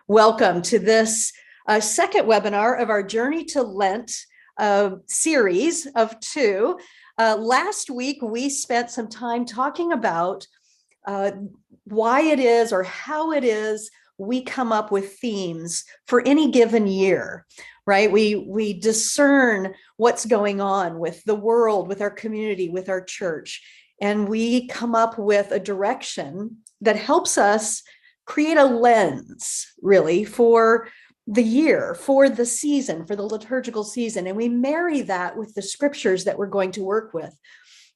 Welcome to this second webinar of our Journey to Lent series of two. Last week, we spent some time talking about why it is or how it is we come up with themes for any given year, right? We discern what's going on with the world, with our community, with our church, and we come up with a direction that helps us create a lens, really, for the year, for the season, for the liturgical season. And we marry that with the scriptures that we're going to work with.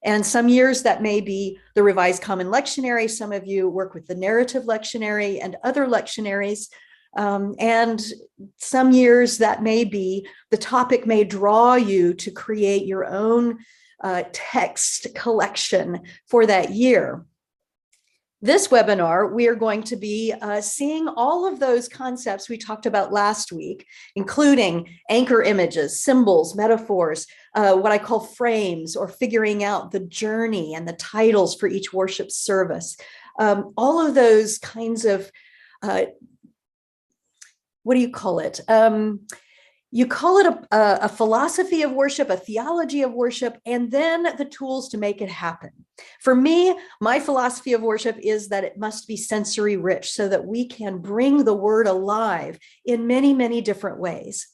And some years that may be the Revised Common Lectionary. Some of you work with the Narrative Lectionary and other lectionaries. And some years that may be, the topic may draw you to create your own text collection for that year. This webinar, we are going to be seeing all of those concepts we talked about last week, including anchor images, symbols, metaphors, what I call frames, or figuring out the journey and the titles for each worship service. All of those kinds of, what do you call it? You call it a philosophy of worship, a theology of worship, and then the tools to make it happen. For me, my philosophy of worship is that it must be sensory rich so that we can bring the word alive in many, many different ways.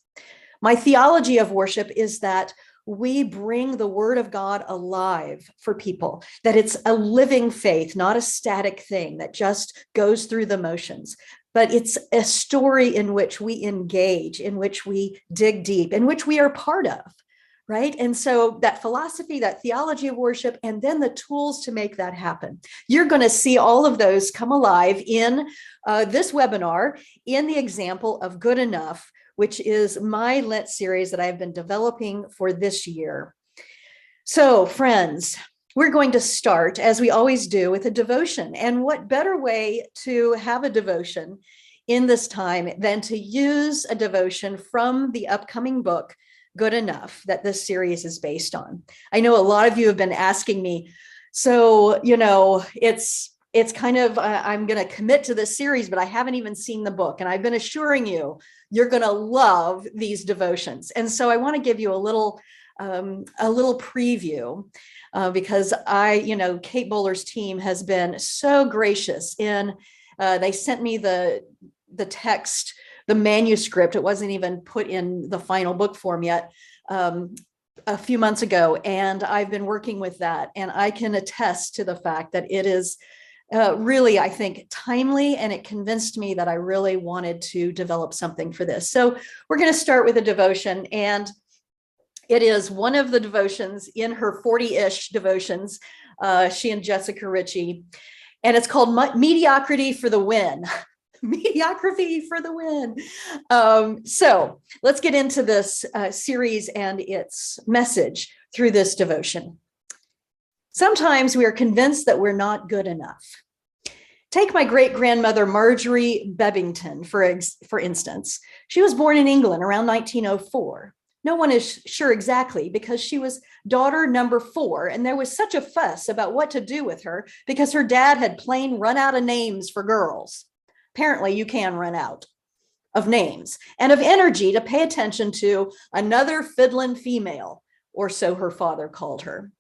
My theology of worship is that we bring the word of God alive for people, that it's a living faith, not a static thing that just goes through the motions. But it's a story in which we engage, in which we dig deep, in which we are part of, right? And so that philosophy, that theology of worship, and then the tools to make that happen. You're going to see all of those come alive in this webinar in the example of Good Enough, which is my Lent series that I've been developing for this year. So, friends, we're going to start, as we always do, with a devotion. And what better way to have a devotion in this time than to use a devotion from the upcoming book, Good Enough, that this series is based on. I know a lot of you have been asking me, so, it's kind of, I'm going to commit to this series, but I haven't even seen the book. And I've been assuring you, you're going to love these devotions. And so I want to give you a little preview. Because Kate Bowler's team has been so gracious in, they sent me the text, the manuscript. It wasn't even put in the final book form yet, a few months ago. And I've been working with that. And I can attest to the fact that it is really, I think, timely, and it convinced me that I really wanted to develop something for this. So we're going to start with a devotion, and it is one of the devotions in her 40-ish devotions, she and Jessica Ritchie, and it's called Mediocrity for the Win. Mediocrity for the win. So let's get into this series and its message through this devotion. Sometimes we are convinced that we're not good enough. Take my great-grandmother, Marjorie Bebbington, for instance. She was born in England around 1904. No one is sure exactly, because she was daughter number 4, and there was such a fuss about what to do with her because her dad had plain run out of names for girls. Apparently, you can run out of names and of energy to pay attention to another fiddlin' female, or so her father called her.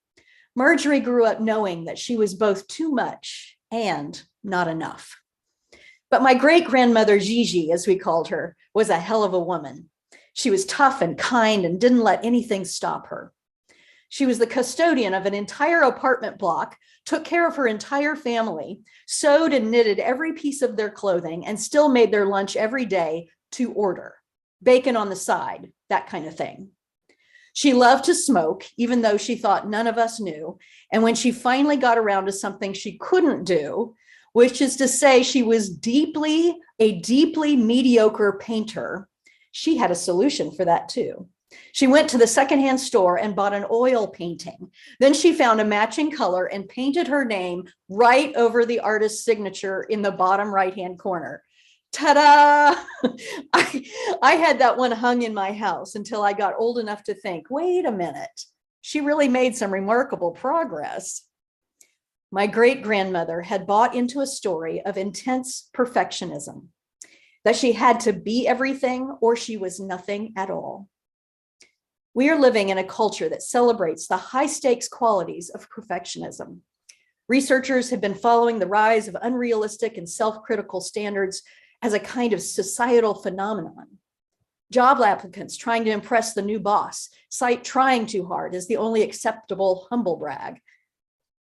Marjorie grew up knowing that she was both too much and not enough. But my great-grandmother, Gigi, as we called her, was a hell of a woman. She was tough and kind and didn't let anything stop her. She was the custodian of an entire apartment block, took care of her entire family, sewed and knitted every piece of their clothing, and still made their lunch every day to order. Bacon on the side, that kind of thing. She loved to smoke, even though she thought none of us knew. And when she finally got around to something she couldn't do, which is to say she was a deeply mediocre painter, she had a solution for that too. She went to the secondhand store and bought an oil painting. Then she found a matching color and painted her name right over the artist's signature in the bottom right-hand corner. Ta-da! I had that one hung in my house until I got old enough to think, wait a minute, she really made some remarkable progress. My great-grandmother had bought into a story of intense perfectionism. that she had to be everything or she was nothing at all. We are living in a culture that celebrates the high stakes qualities of perfectionism. Researchers have been following the rise of unrealistic and self-critical standards as a kind of societal phenomenon. Job applicants trying to impress the new boss cite trying too hard as the only acceptable humble brag.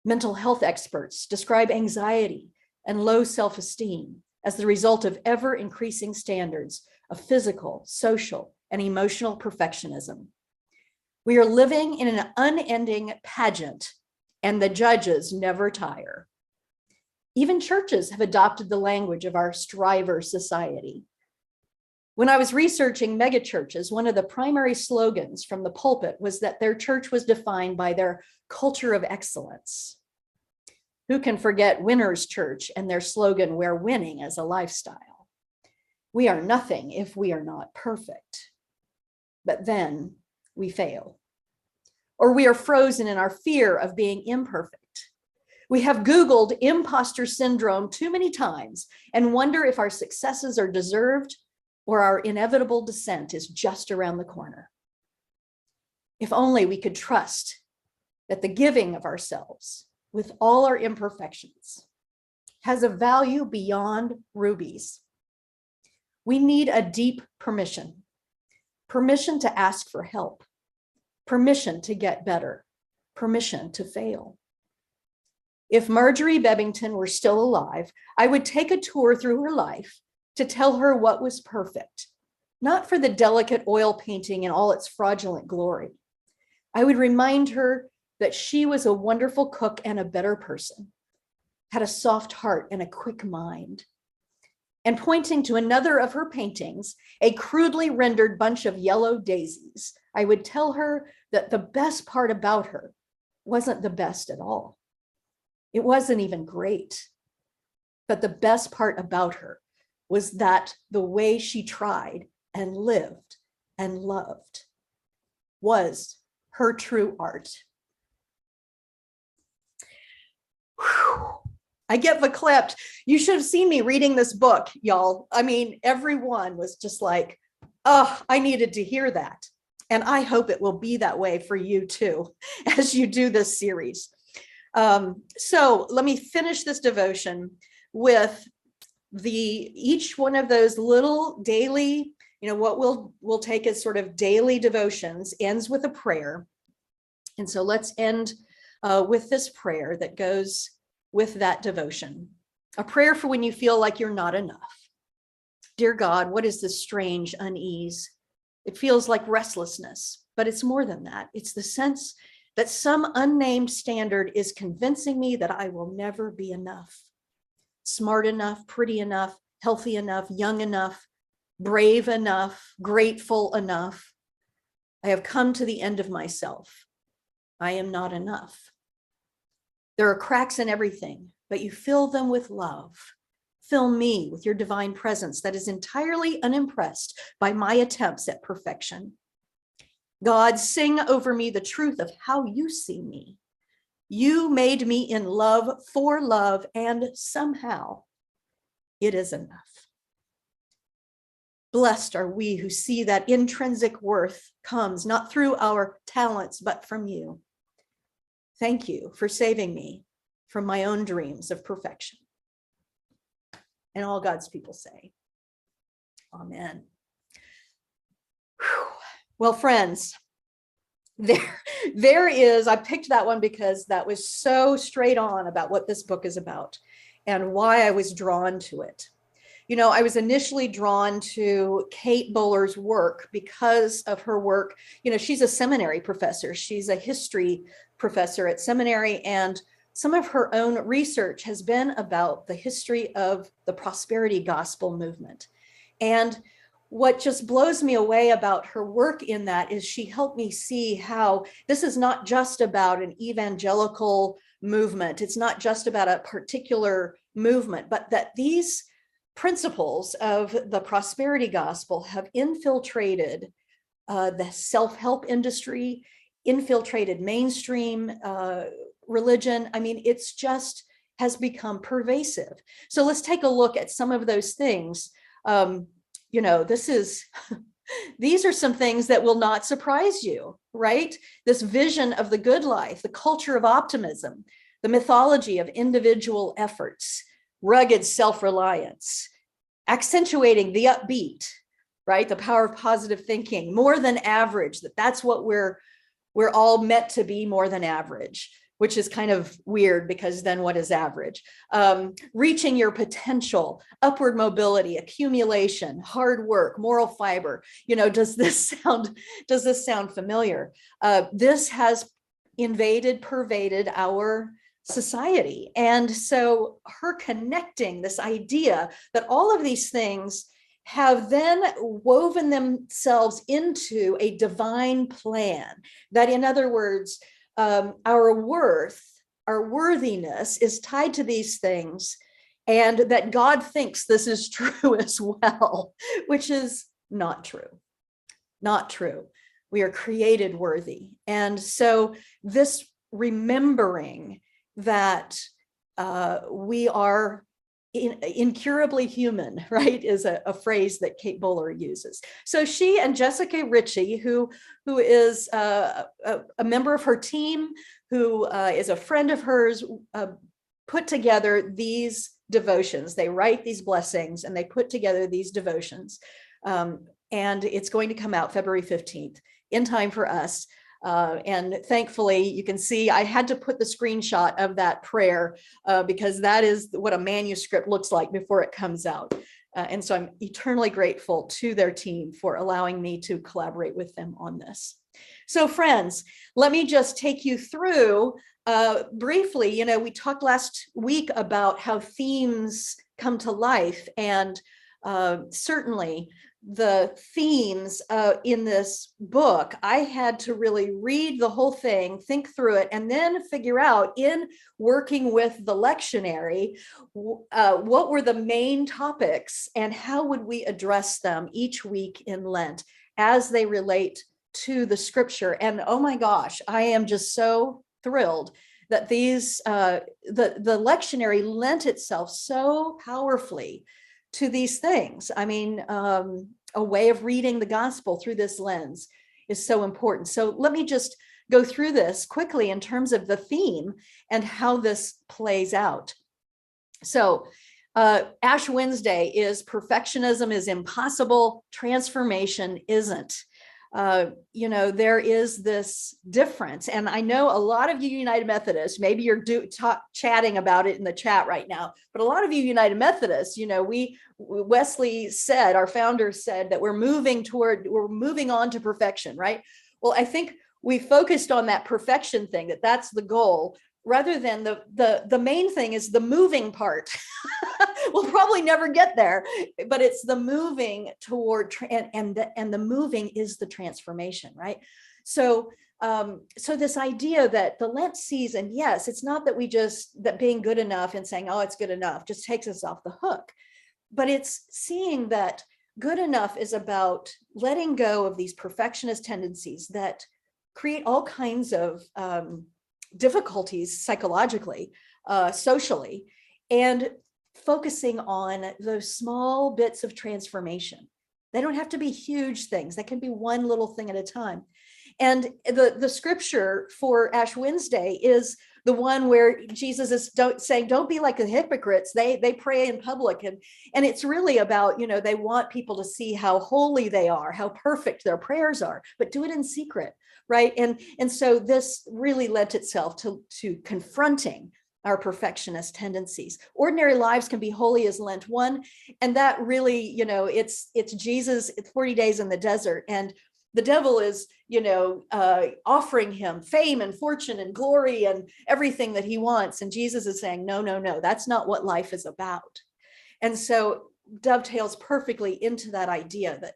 Mental health experts describe anxiety and low self-esteem as the result of ever-increasing standards of physical, social, and emotional perfectionism. We are living in an unending pageant, and the judges never tire. Even churches have adopted the language of our striver society. When I was researching megachurches, one of the primary slogans from the pulpit was that their church was defined by their culture of excellence. Who can forget Winners Church and their slogan, where winning is a lifestyle? We are nothing if we are not perfect. But then we fail. Or we are frozen in our fear of being imperfect. We have Googled imposter syndrome too many times and wonder if our successes are deserved or our inevitable descent is just around the corner. If only we could trust that the giving of ourselves with all our imperfections has a value beyond rubies. We need a deep permission to ask for help, permission to get better, permission to fail. If Marjorie Bebbington were still alive, I would take a tour through her life to tell her what was perfect, not for the delicate oil painting in all its fraudulent glory. I would remind her that she was a wonderful cook and a better person, had a soft heart and a quick mind. And pointing to another of her paintings, a crudely rendered bunch of yellow daisies, I would tell her that the best part about her wasn't the best at all. It wasn't even great. But the best part about her was that the way she tried and lived and loved was her true art. Whew. I get verklempt. You should have seen me reading this book, y'all. I mean, everyone was just like, oh, I needed to hear that. And I hope it will be that way for you too, as you do this series. So let me finish this devotion with each one of those little daily, what we'll take as sort of daily devotions ends with a prayer. And so let's end with this prayer that goes with that devotion. A prayer for when you feel like you're not enough. Dear God, what is this strange unease? It feels like restlessness, but it's more than that. It's the sense that some unnamed standard is convincing me that I will never be enough. Smart enough, pretty enough, healthy enough, young enough, brave enough, grateful enough. I have come to the end of myself. I am not enough. There are cracks in everything, but you fill them with love. Fill me with your divine presence that is entirely unimpressed by my attempts at perfection. God, sing over me the truth of how you see me. You made me in love for love, and somehow it is enough. Blessed are we who see that intrinsic worth comes not through our talents, but from you. Thank you for saving me from my own dreams of perfection. And all God's people say, amen. Whew. Well, friends, there is, I picked that one because that was so straight on about what this book is about and why I was drawn to it. I was initially drawn to Kate Bowler's work because of her work. She's a seminary professor. She's a history professor at seminary, and some of her own research has been about the history of the prosperity gospel movement. And what just blows me away about her work in that is she helped me see how this is not just about an evangelical movement. It's not just about a particular movement, but that these principles of the prosperity gospel have infiltrated the self-help industry, infiltrated mainstream religion. I mean, it's just has become pervasive. So let's take a look at some of those things. this is, these are some things that will not surprise you, right? This vision of the good life, the culture of optimism, the mythology of individual efforts, rugged self-reliance, accentuating the upbeat, right? The power of positive thinking, more than average, that's what we're all meant to be, more than average, which is kind of weird because then what is average? Reaching your potential, upward mobility, accumulation, hard work, moral fiber. Does this sound familiar? This has pervaded our society. And so her connecting this idea that all of these things have then woven themselves into a divine plan, that in other words, our worthiness is tied to these things, and that God thinks this is true as well, which is not true. Not true. We are created worthy. And so this remembering that we are incurably human, right, is a phrase that Kate Bowler uses. So she and Jessica Ritchie, who is a member of her team, who is a friend of hers, put together these devotions. They write these blessings and they put together these devotions. And it's going to come out February 15th in time for us. And thankfully, you can see I had to put the screenshot of that prayer because that is what a manuscript looks like before it comes out. And so I'm eternally grateful to their team for allowing me to collaborate with them on this. So friends, let me just take you through briefly. We talked last week about how themes come to life, and certainly the themes in this book, I had to really read the whole thing, think through it, and then figure out, in working with the lectionary, what were the main topics and how would we address them each week in Lent as they relate to the scripture. And oh my gosh, I am just so thrilled that these the lectionary lent itself so powerfully to these things. I mean, a way of reading the gospel through this lens is so important. So let me just go through this quickly in terms of the theme and how this plays out. So Ash Wednesday is perfectionism is impossible, transformation isn't. There is this difference. And I know a lot of you United Methodists, maybe you're chatting about it in the chat right now, but a lot of you United Methodists, Wesley said, our founder said that we're moving on to perfection, right? Well, I think we focused on that perfection thing, that's the goal, rather than the main thing is the moving part. We'll probably never get there, but it's the moving toward, and the moving is the transformation, right? So this idea that the Lent season, yes, it's not that being good enough and saying, oh, it's good enough just takes us off the hook, but it's seeing that good enough is about letting go of these perfectionist tendencies that create all kinds of difficulties psychologically, socially, and focusing on those small bits of transformation. They don't have to be huge things. They can be one little thing at a time. And the scripture for Ash Wednesday is the one where Jesus is saying, don't be like the hypocrites. They pray in public. And it's really about, they want people to see how holy they are, how perfect their prayers are, but do it in secret, right? And so this really lent itself to confronting our perfectionist tendencies. Ordinary lives can be holy as Lent 1. And that really, it's Jesus, it's 40 days in the desert. And the devil is, offering him fame and fortune and glory and everything that he wants. And Jesus is saying, no, that's not what life is about. And so dovetails perfectly into that idea that,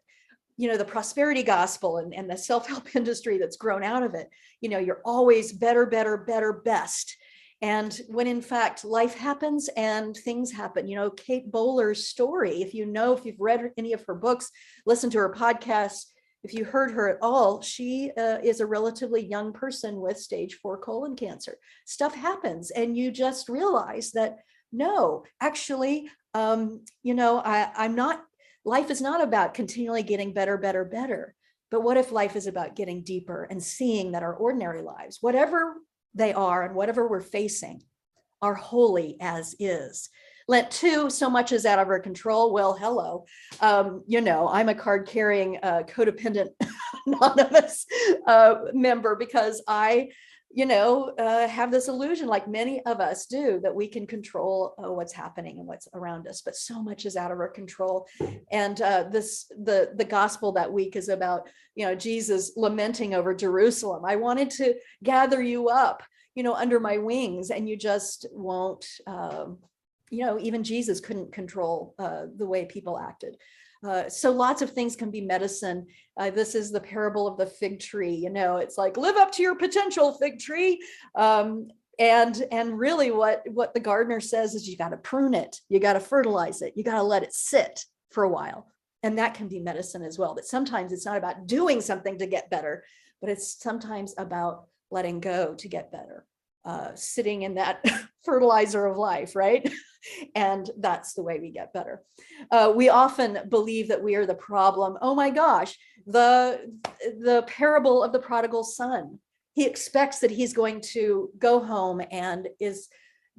the prosperity gospel and the self-help industry that's grown out of it, you're always better, best. And when in fact life happens and things happen, Kate Bowler's story, if you've read any of her books, listened to her podcast, if you heard her at all, she is a relatively young person with stage 4 colon cancer. Stuff happens and you just realize that, no, actually, I'm not life is not about continually getting better, better, better. But what if life is about getting deeper and seeing that our ordinary lives, whatever they are and whatever we're facing, are holy as is. Lent 2, so much is out of our control. Well, hello. I'm a card carrying codependent anonymous member because I have this illusion, like many of us do, that we can control what's happening and what's around us, but so much is out of our control. And the gospel that week is about, Jesus lamenting over Jerusalem. I wanted to gather you up, under my wings, and you just won't. Even Jesus couldn't control the way people acted. So lots of things can be medicine. This is the parable of the fig tree. It's like, live up to your potential, fig tree. And really what the gardener says is you got to prune it. You got to fertilize it. You got to let it sit for a while. And that can be medicine as well. That sometimes it's not about doing something to get better, but it's sometimes about letting go to get better. Sitting in that fertilizer of life, right? And that's the way we get better. We often believe that we are the problem. Oh my gosh, the parable of the prodigal son. He expects that he's going to go home and is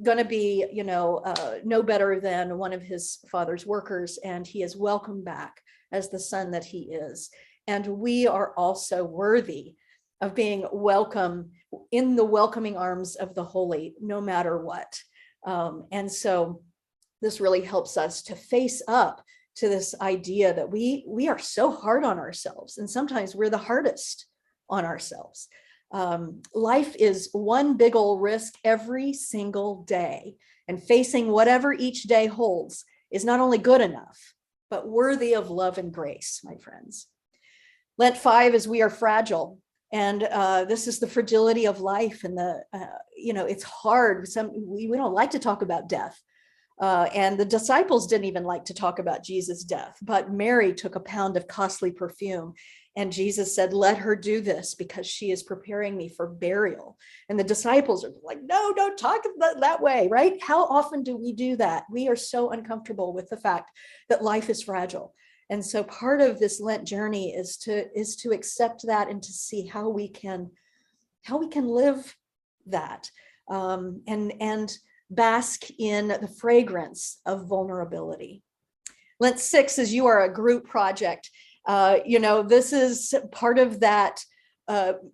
going to be, no better than one of his father's workers, and he is welcomed back as the son that he is. And we are also worthy of being welcome in the welcoming arms of the holy, no matter what. And so this really helps us to face up to this idea that we are so hard on ourselves, and sometimes we're the hardest on ourselves. Life is one big old risk every single day, and facing whatever each day holds is not only good enough, but worthy of love and grace, my friends. Lent 5 is we are fragile. And this is the fragility of life, and it's hard. We don't like to talk about death. And the disciples didn't even like to talk about Jesus' death, but Mary took a pound of costly perfume, and Jesus said, let her do this because she is preparing me for burial. And the disciples are like, no, don't talk that way, right? How often do we do that? We are so uncomfortable with the fact that life is fragile. And so part of this Lent journey is to accept that and to see how we can live that, and bask in the fragrance of vulnerability. Lent 6 is you are a group project. This is part of that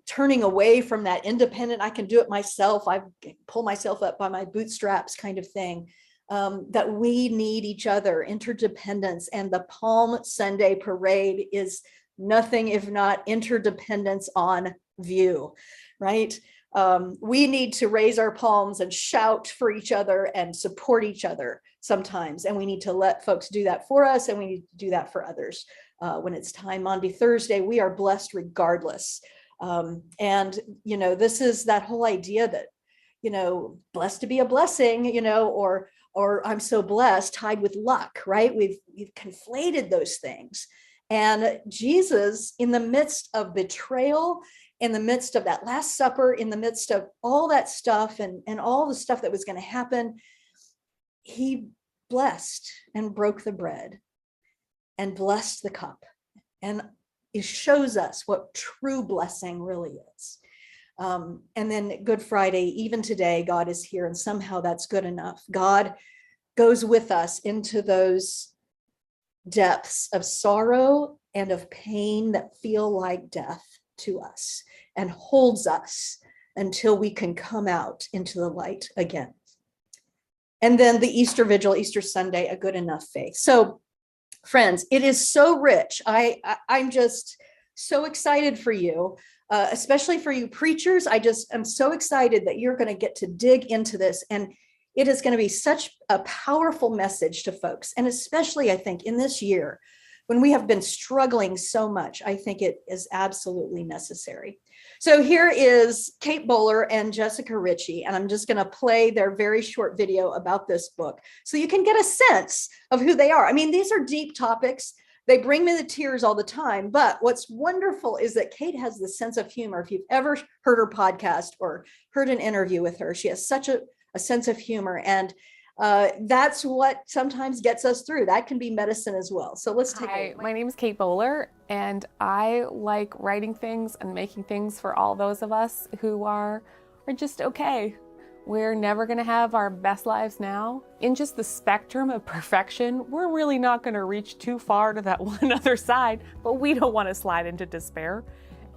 turning away from that independent, I can do it myself, I pull myself up by my bootstraps kind of thing. That we need each other, interdependence, and the Palm Sunday parade is nothing if not interdependence on view, right? We need to raise our palms and shout for each other and support each other sometimes, and we need to let folks do that for us, and we need to do that for others. When it's time Maundy Thursday, we are blessed regardless. This is that whole idea that, blessed to be a blessing, or I'm so blessed, tied with luck, right? We've conflated those things. And Jesus, in the midst of betrayal, in the midst of that Last Supper, in the midst of all that stuff and all the stuff that was going to happen, he blessed and broke the bread and blessed the cup. And it shows us what true blessing really is. And then Good Friday, even today, God is here, and somehow that's good enough. God goes with us into those depths of sorrow and of pain that feel like death to us, and holds us until we can come out into the light again. And then the Easter Vigil, Easter Sunday, a good enough faith. So friends, it is so rich. I'm just so excited for you. Especially for you preachers. I'm so excited that you're going to get to dig into this, and it is going to be such a powerful message to folks. And especially, I think, in this year when we have been struggling so much, I think it is absolutely necessary. So here is Kate Bowler and Jessica Ritchie, and I'm just going to play their very short video about this book so you can get a sense of who they are. I mean, these are deep topics. They bring me the tears all the time. But what's wonderful is that Kate has the sense of humor. If you've ever heard her podcast or heard an interview with her, she has such a sense of humor. And that's what sometimes gets us through. That can be medicine as well. So let's take Hi, my name is Kate Bowler, and I like writing things and making things for all those of us who are just okay. We're never going to have our best lives now. In just the spectrum of perfection, we're really not going to reach too far to that one other side, but we don't want to slide into despair.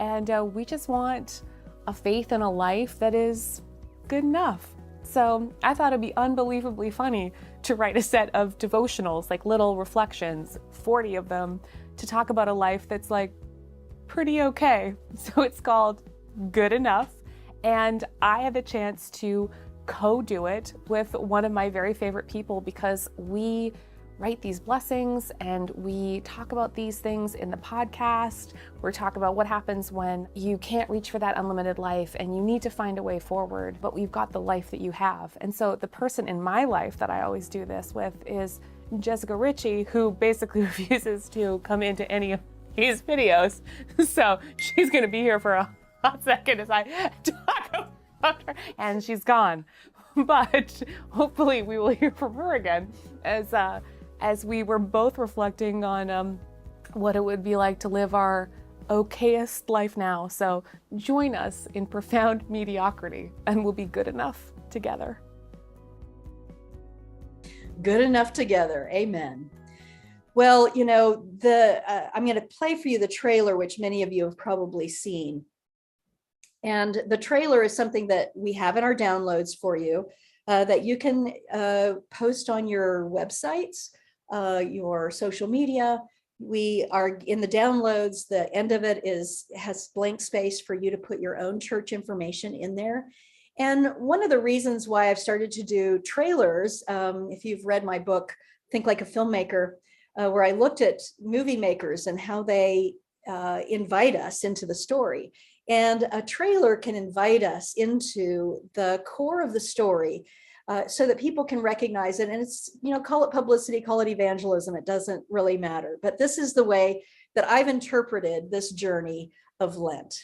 And we just want a faith and a life that is good enough. So I thought it'd be unbelievably funny to write a set of devotionals, like little reflections, 40 of them, to talk about a life that's like pretty okay. So it's called Good Enough. And I had the chance to co-do it with one of my very favorite people because we write these blessings and we talk about these things in the podcast. We talk about what happens when you can't reach for that unlimited life and you need to find a way forward, but we've got the life that you have. And so the person in my life that I always do this with is Jessica Ritchie, who basically refuses to come into any of these videos. So she's gonna be here for a hot second as I talk about her, and she's gone. But hopefully we will hear from her again as we were both reflecting on what it would be like to live our okayest life now. So join us in profound mediocrity and we'll be good enough together. Good enough together. Amen. Well, you know, I'm going to play for you the trailer, which many of you have probably seen. And the trailer is something that we have in our downloads for you that you can post on your websites, your social media. We are in the downloads. The end of it has blank space for you to put your own church information in there. And one of the reasons why I've started to do trailers, if you've read my book, Think Like a Filmmaker, where I looked at movie makers and how they invite us into the story. And a trailer can invite us into the core of the story so that people can recognize it. And it's, you know, call it publicity, call it evangelism. It doesn't really matter. But this is the way that I've interpreted this journey of Lent.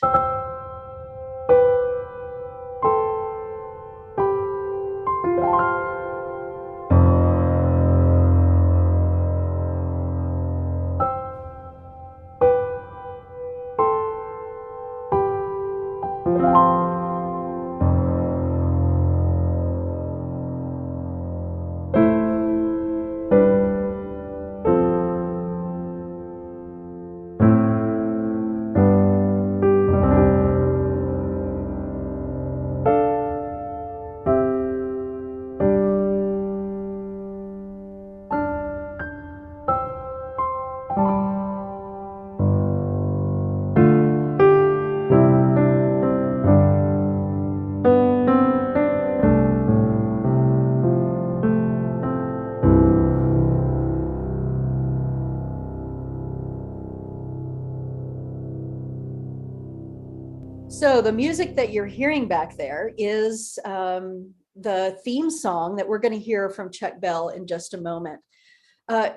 So the music that you're hearing back there is the theme song that we're going to hear from Chuck Bell in just a moment.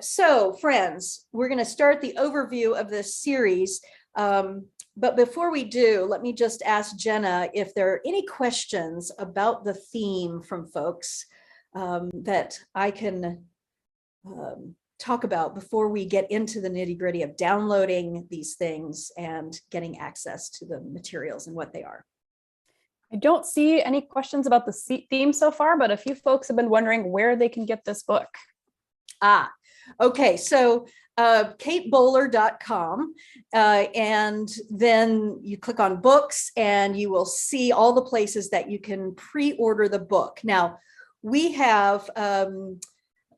So friends, we're going to start the overview of this series. But before we do, let me just ask Jenna if there are any questions about the theme from folks that I can talk about before we get into the nitty-gritty of downloading these things and getting access to the materials and what they are. I don't see any questions about the theme so far, but a few folks have been wondering where they can get this book. Okay, so katebowler.com, and then you click on books and you will see all the places that you can pre-order the book. Now, we have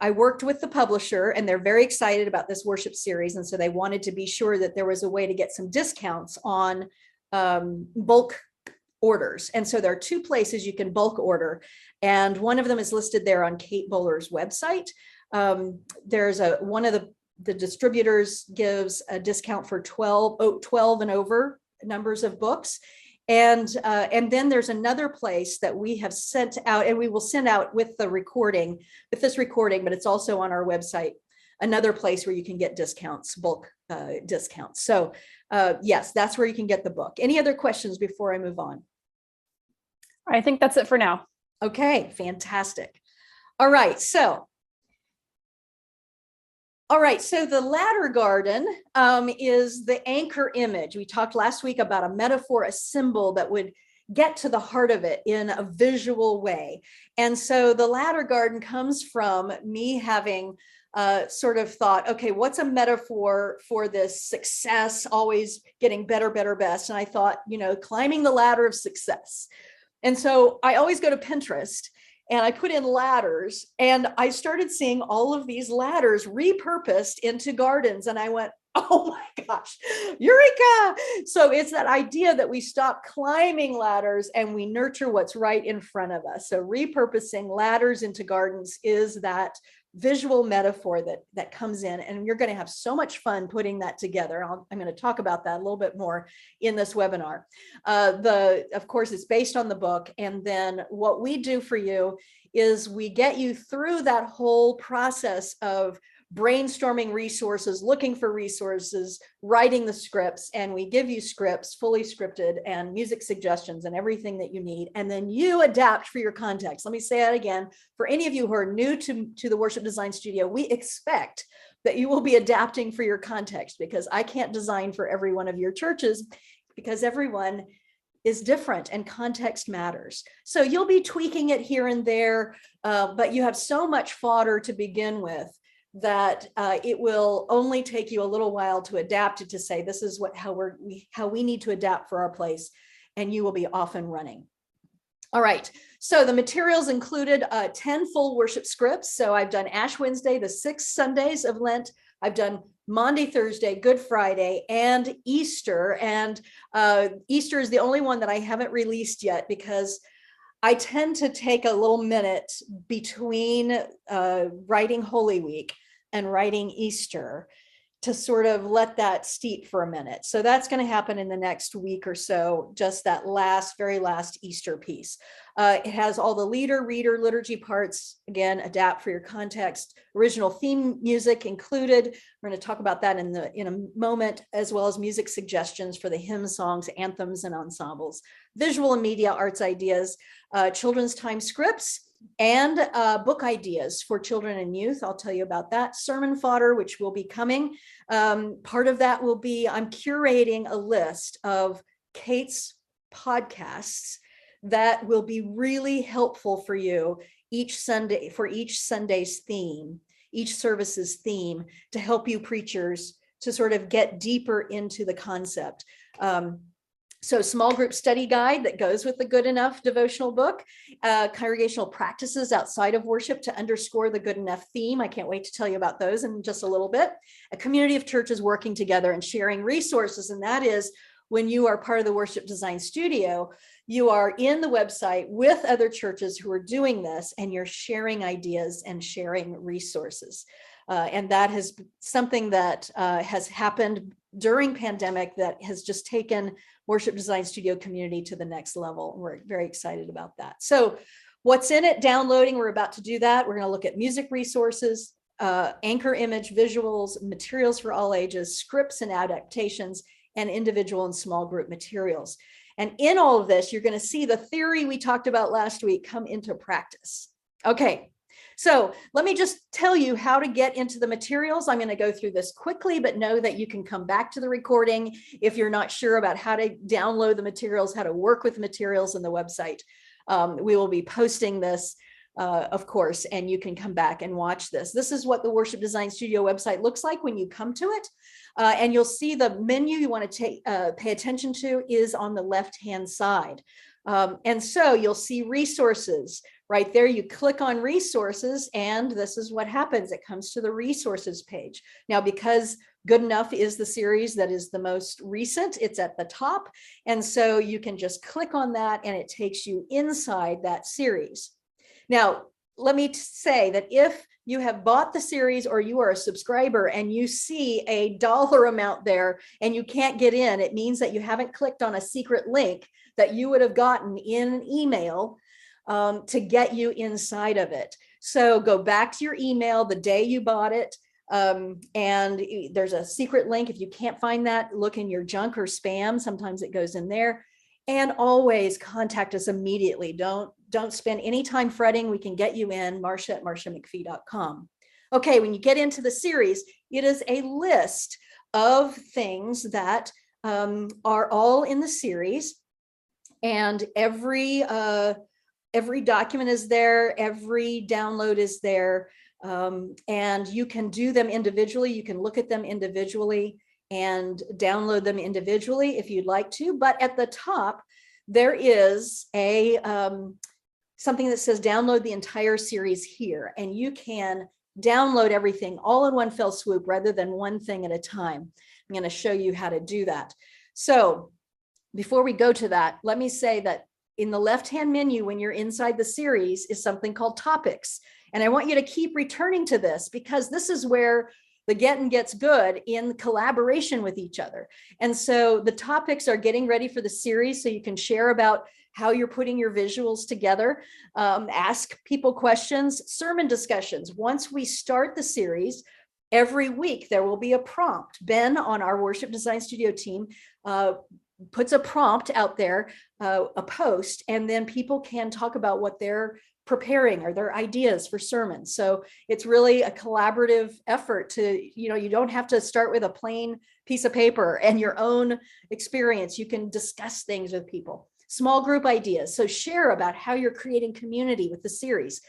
I worked with the publisher and they're very excited about this worship series. And so they wanted to be sure that there was a way to get some discounts on bulk orders. And so there are two places you can bulk order. And one of them is listed there on Kate Bowler's website. There's one of the distributors gives a discount for 12 and over numbers of books. And then there's another place that we have sent out, and we will send out with this recording, but it's also on our website, another place where you can get discounts, bulk discounts. So yes, that's where you can get the book. Any other questions before I move on? I think that's it for now. Okay, fantastic. All right, so the ladder garden is the anchor image. We talked last week about a metaphor, a symbol that would get to the heart of it in a visual way. And so the ladder garden comes from me having sort of thought, okay, what's a metaphor for this success, always getting better, better, best? And I thought, climbing the ladder of success. And so I always go to Pinterest and I put in ladders, and I started seeing all of these ladders repurposed into gardens. And I went, oh my gosh, Eureka. So it's that idea that we stop climbing ladders and we nurture what's right in front of us. So repurposing ladders into gardens is that visual metaphor that comes in, and you're going to have so much fun putting that together. I'm going to talk about that a little bit more in this webinar. Of course, it's based on the book, and then what we do for you is we get you through that whole process of brainstorming resources, looking for resources, writing the scripts, and we give you scripts fully scripted and music suggestions and everything that you need. And then you adapt for your context. Let me say that again. For any of you who are new to the Worship Design Studio, we expect that you will be adapting for your context, because I can't design for every one of your churches, because everyone is different and context matters. So you'll be tweaking it here and there, but you have so much fodder to begin with that it will only take you a little while to adapt it, to say this is how we need to adapt for our place, and you will be off and running. All right, so the materials included 10 full worship scripts. So I've done Ash Wednesday, the 6 Sundays of Lent. I've done Maundy, Thursday, Good Friday, and Easter. And Easter is the only one that I haven't released yet, because I tend to take a little minute between writing Holy Week and writing Easter to sort of let that steep for a minute. So that's going to happen in the next week or so, just that very last Easter piece. It has all the leader, reader, liturgy parts. Again, adapt for your context. Original theme music included. We're going to talk about that in a moment, as well as music suggestions for the hymn songs, anthems, and ensembles. Visual and media arts ideas, children's time scripts, and book ideas for children and youth. I'll tell you about that. Sermon fodder, which will be coming. Part of that will be, I'm curating a list of Kate's podcasts that will be really helpful for you each Sunday, for each Sunday's theme, each service's theme, to help you preachers to sort of get deeper into the concept. So small group study guide that goes with the Good Enough devotional book, congregational practices outside of worship to underscore the Good Enough theme. I can't wait to tell you about those in just a little bit. A community of churches working together and sharing resources. And that is when you are part of the Worship Design Studio, you are in the website with other churches who are doing this, and you're sharing ideas and sharing resources. And that has something that has happened during pandemic that has just taken Worship Design Studio community to the next level. We're very excited about that. So what's in it? Downloading, we're about to do that. We're going to look at music resources, anchor image visuals, materials for all ages, scripts and adaptations, and individual and small group materials. And in all of this, you're going to see the theory we talked about last week come into practice. Okay. So let me just tell you how to get into the materials. I'm going to go through this quickly, but know that you can come back to the recording if you're not sure about how to download the materials, how to work with materials in the website. We will be posting this, of course, and you can come back and watch this. This is what the Worship Design Studio website looks like when you come to it. And you'll see the menu you want to pay attention to is on the left-hand side. And so you'll see resources right there. You click on resources, and this is what happens. It comes to the resources page. Now, because Good Enough is the series that is the most recent, it's at the top. And so you can just click on that and it takes you inside that series. Now, let me say that if you have bought the series or you are a subscriber and you see a dollar amount there and you can't get in, it means that you haven't clicked on a secret link that you would have gotten in an email to get you inside of it. So go back to your email the day you bought it. And there's a secret link. If you can't find that, look in your junk or spam. Sometimes it goes in there. And always contact us immediately. Don't spend any time fretting. We can get you in, Marcia@marciamcphee.com. Okay, when you get into the series, it is a list of things that are all in the series, and every document is there, every download is there, and you can do them individually. You can look at them individually and download them individually if you'd like to. But at the top, there is a something that says download the entire series here, and you can download everything all in one fell swoop rather than one thing at a time. I'm going to show you how to do that. So before we go to that, let me say that in the left-hand menu, when you're inside the series, is something called topics. And I want you to keep returning to this, because this is where the getting gets good, in collaboration with each other. And so the topics are getting ready for the series, so you can share about how you're putting your visuals together, ask people questions, sermon discussions. Once we start the series, every week there will be a prompt. Ben on our worship design studio team puts a prompt out there, a post, and then people can talk about what they're preparing or their ideas for sermons. So it's really a collaborative effort to, you don't have to start with a plain piece of paper and your own experience. You can discuss things with people. Small group ideas. So share about how you're creating community with the series,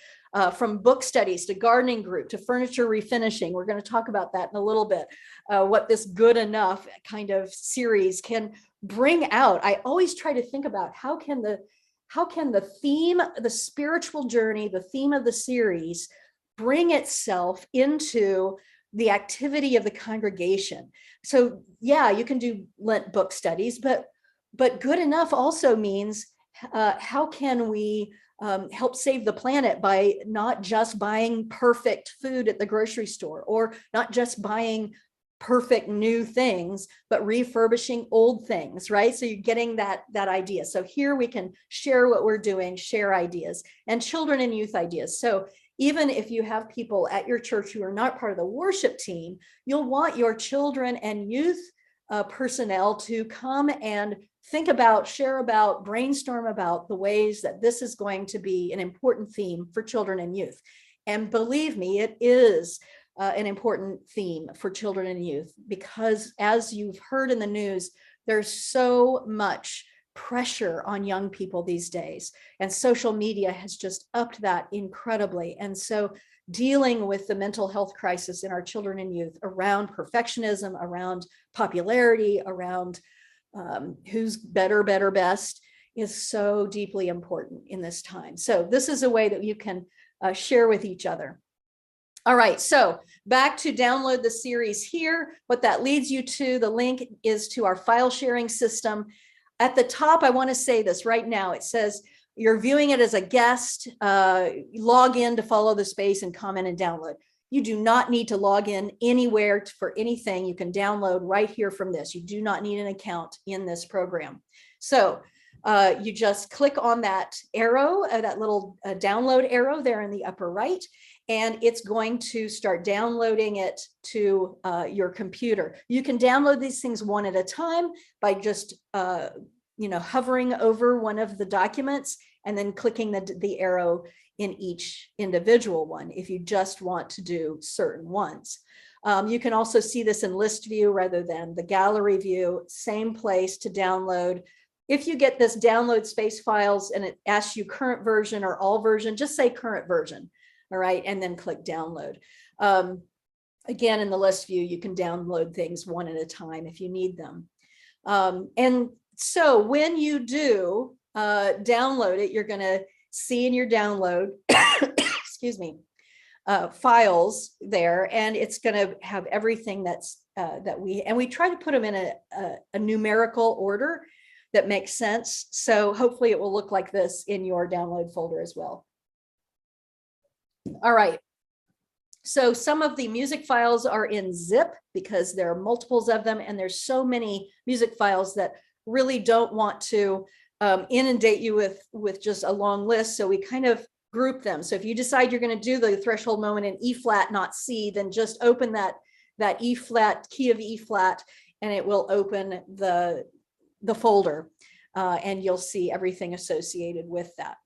from book studies to gardening group to furniture refinishing. We're going to talk about that in a little bit, what this good enough kind of series can bring out. I always try to think about how can the theme, the spiritual journey, the theme of the series bring itself into the activity of the congregation. So yeah, you can do Lent book studies, but good enough also means how can we help save the planet by not just buying perfect food at the grocery store, or not just buying perfect new things, but refurbishing old things, right? So you're getting that idea. So here we can share what we're doing, share ideas, and children and youth ideas. So even if you have people at your church who are not part of the worship team, you'll want your children and youth personnel to come and think about, share about, brainstorm about the ways that this is going to be an important theme for children and youth. And believe me, it is an important theme for children and youth, because as you've heard in the news, there's so much pressure on young people these days, and social media has just upped that incredibly. And so dealing with the mental health crisis in our children and youth around perfectionism, around popularity, around who's better, best, is so deeply important in this time. So this is a way that you can share with each other. All right, so back to download the series here. What that leads you to, the link is to our file sharing system. At the top, I want to say this right now. It says you're viewing it as a guest. Log in to follow the space and comment and download. You do not need to log in anywhere for anything. You can download right here from this. You do not need an account in this program. So you just click on that arrow, that little download arrow there in the upper right, and it's going to start downloading it to your computer. You can download these things one at a time by just hovering over one of the documents and then clicking the arrow in each individual one if you just want to do certain ones. You can also see this in list view rather than the gallery view. Same place to download. If you get this download space files and it asks you current version or all version, just say current version. All right, and then click download. Again, in the list view, you can download things one at a time if you need them. And so when you do download it, you're going to see in your download, excuse me, files there, and it's going to have everything that's we try to put them in a numerical order that makes sense. So hopefully it will look like this in your download folder as well. All right. So some of the music files are in zip because there are multiples of them, and there's so many music files that really don't want to inundate you with just a long list. So we kind of group them. So if you decide you're going to do the threshold moment in E flat, not C, then just open that E flat, key of E flat, and it will open the folder. and you'll see everything associated with that.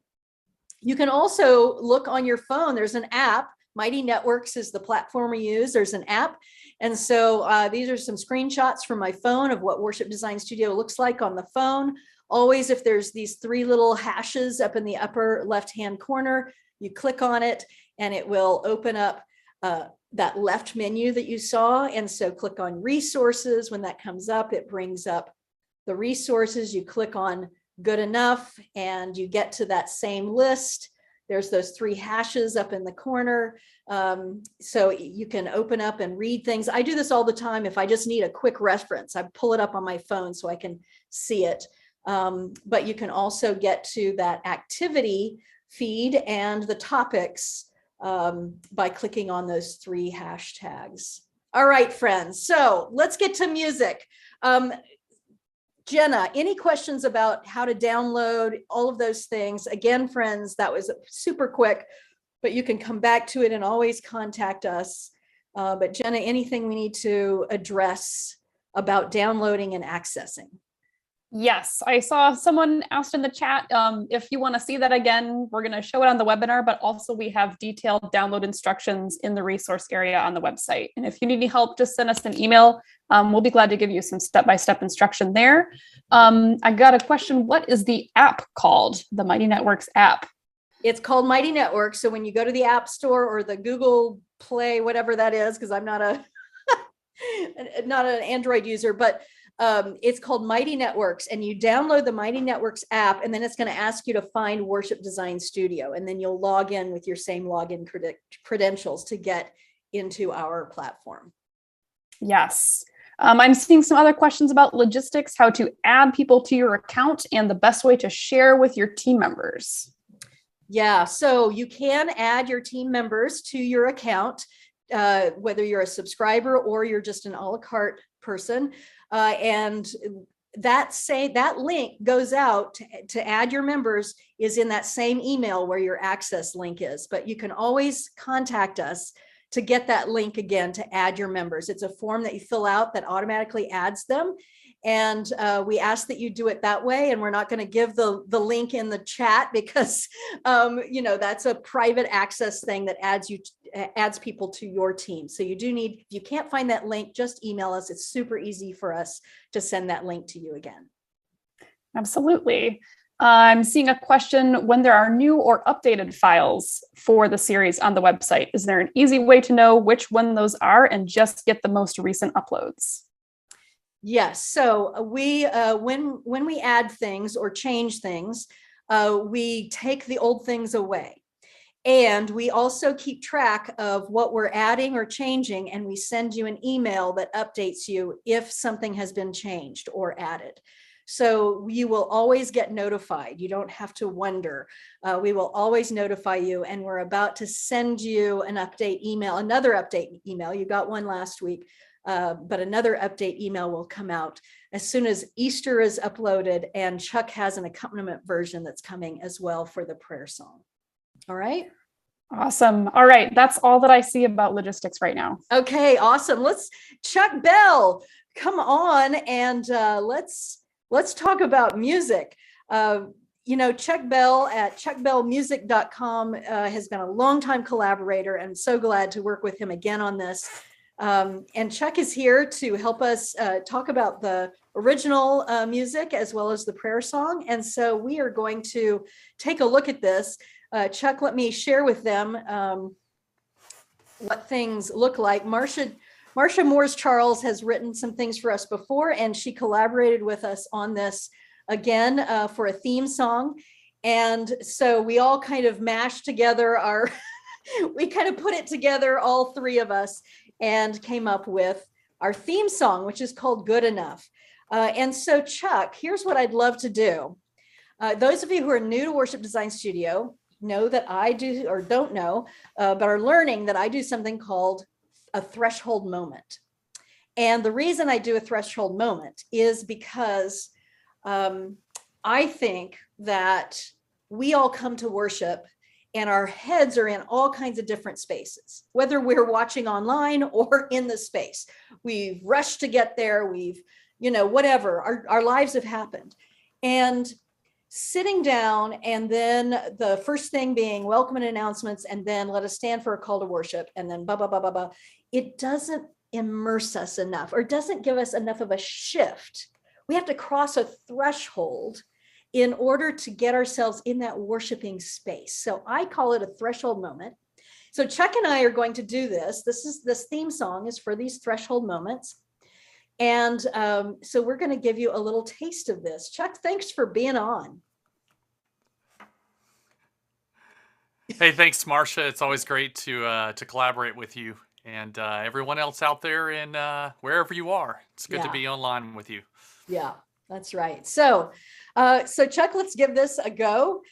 You can also look on your phone. There's an app. Mighty Networks is the platform we use. There's an app. And so these are some screenshots from my phone of what Worship Design Studio looks like on the phone. Always, if there's these 3 little hashes up in the upper left-hand corner, you click on it and it will open up that left menu that you saw. And so click on resources. When that comes up, it brings up the resources. You click on good enough and you get to that same list. There's those 3 hashes up in the corner. So you can open up and read things. I do this all the time. If I just need a quick reference, I pull it up on my phone so I can see it. But you can also get to that activity feed and the topics by clicking on those 3 hashtags. All right, friends. So let's get to music. Jenna, any questions about how to download all of those things? Again, friends, that was super quick, but you can come back to it and always contact us. But Jenna, anything we need to address about downloading and accessing? Yes, I saw someone asked in the chat if you want to see that again, we're going to show it on the webinar, but also we have detailed download instructions in the resource area on the website. And if you need any help, just send us an email. We'll be glad to give you some step-by-step instruction there. I got a question. What is the app called? The Mighty Networks app? It's called Mighty Networks. So when you go to the App Store or the Google Play, whatever that is, because I'm not not an Android user, but it's called Mighty Networks, and you download the Mighty Networks app, and then it's going to ask you to find Worship Design Studio, and then you'll log in with your same login credentials to get into our platform. Yes. I'm seeing some other questions about logistics, how to add people to your account, and the best way to share with your team members. Yeah, so you can add your team members to your account, whether you're a subscriber or you're just an a la carte person. And that link goes out to add your members is in that same email where your access link is. But you can always contact us to get that link again to add your members. It's a form that you fill out that automatically adds them. And we ask that you do it that way. And we're not going to give the link in the chat because, that's a private access thing that adds people to your team. So you do need, if you can't find that link, just email us. It's super easy for us to send that link to you again. Absolutely. I'm seeing a question when there are new or updated files for the series on the website. Is there an easy way to know which one those are and just get the most recent uploads? Yes. So we, when we add things or change things, we take the old things away. And we also keep track of what we're adding or changing, and we send you an email that updates you if something has been changed or added. So you will always get notified. You don't have to wonder. We will always notify you, and we're about to send you an update email, another update email. You got one last week, but another update email will come out as soon as Easter is uploaded, and Chuck has an accompaniment version that's coming as well for the prayer song. All right. Awesome. All right. That's all that I see about logistics right now. Okay, awesome. Chuck Bell, come on and let's talk about music. Chuck Bell at chuckbellmusic.com has been a longtime collaborator, and so glad to work with him again on this. And Chuck is here to help us talk about the original music as well as the prayer song. And so we are going to take a look at this. Chuck, let me share with them what things look like. Marcia Moores Charles has written some things for us before, and she collaborated with us on this again for a theme song. And so we all kind of mashed together we kind of put it together, all 3 of us, and came up with our theme song, which is called Good Enough. And so, Chuck, here's what I'd love to do. Those of you who are new to Worship Design Studio know that I do, or don't know, but are learning that I do something called a threshold moment. And the reason I do a threshold moment is because I think that we all come to worship and our heads are in all kinds of different spaces, whether we're watching online or in the space. We've rushed to get there. We've, whatever, our lives have happened. And sitting down, and then the first thing being welcome and announcements, and then let us stand for a call to worship, and then blah, blah, blah, blah, blah. It doesn't immerse us enough, or doesn't give us enough of a shift. We have to cross a threshold in order to get ourselves in that worshiping space. So I call it a threshold moment. So Chuck and I are going to do this. This theme song is for these threshold moments. And so we're going to give you a little taste of this. Chuck, thanks for being on. Hey, thanks, Marcia. It's always great to collaborate with you and everyone else out there in wherever you are. It's good to be online with you. Yeah, that's right. So Chuck, let's give this a go.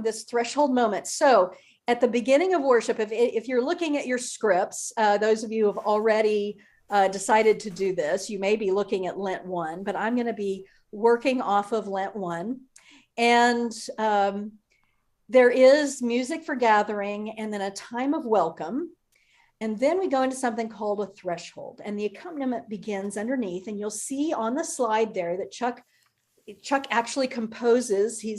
This threshold moment. So at the beginning of worship, if you're looking at your scripts, those of you who have already decided to do this, you may be looking at Lent 1, but I'm going to be working off of Lent 1. And there is music for gathering, and then a time of welcome. And then we go into something called a threshold, and the accompaniment begins underneath. And you'll see on the slide there that Chuck actually composes. He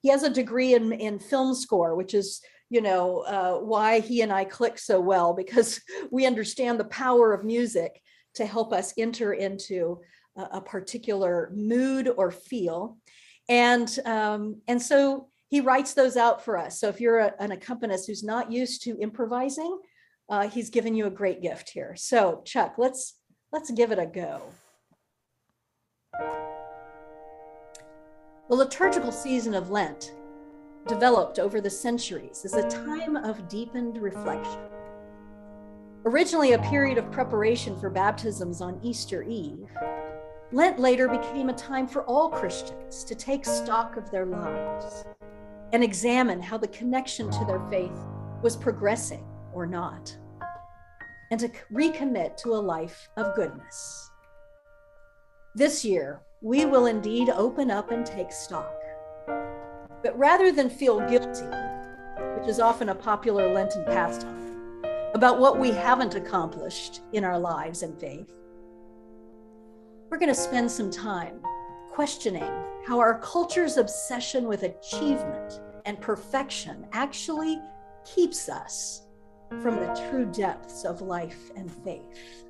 has a degree in film score, which is why he and I click so well, because we understand the power of music to help us enter into a particular mood or feel. And so he writes those out for us. So if you're an accompanist who's not used to improvising, he's given you a great gift here. So Chuck, let's give it a go. The liturgical season of Lent, developed over the centuries, is a time of deepened reflection. Originally a period of preparation for baptisms on Easter Eve, Lent later became a time for all Christians to take stock of their lives and examine how the connection to their faith was progressing or not, and to recommit to a life of goodness. This year, we will indeed open up and take stock. But rather than feel guilty, which is often a popular Lenten pastime, about what we haven't accomplished in our lives and faith, we're going to spend some time questioning how our culture's obsession with achievement and perfection actually keeps us from the true depths of life and faith.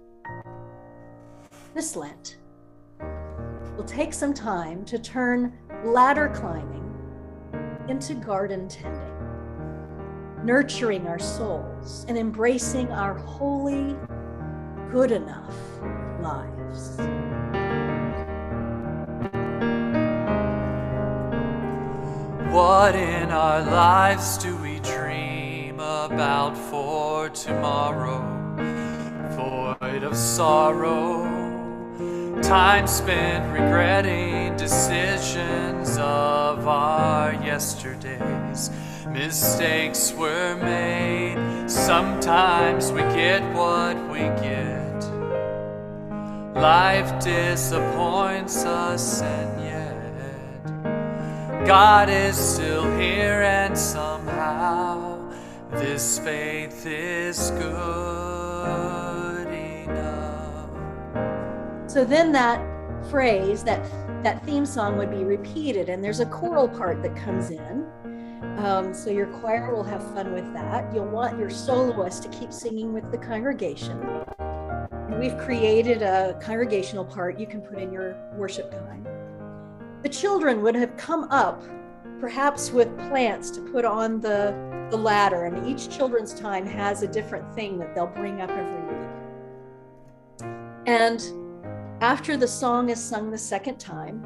This Lent, we'll take some time to turn ladder climbing into garden tending, nurturing our souls and embracing our holy, good enough lives. What in our lives do we dream about for tomorrow? Void of sorrow, time spent regretting decisions of our yesterdays. Mistakes were made, sometimes we get what we get. Life disappoints us, and yet God is still here, and somehow this faith is good enough. So then that phrase, that theme song would be repeated, and there's a choral part that comes in. So your choir will have fun with that. You'll want your soloist to keep singing with the congregation. And we've created a congregational part you can put in your worship time. The children would have come up, perhaps with plants to put on the ladder. I mean, each children's time has a different thing that they'll bring up every week. And after the song is sung the second time,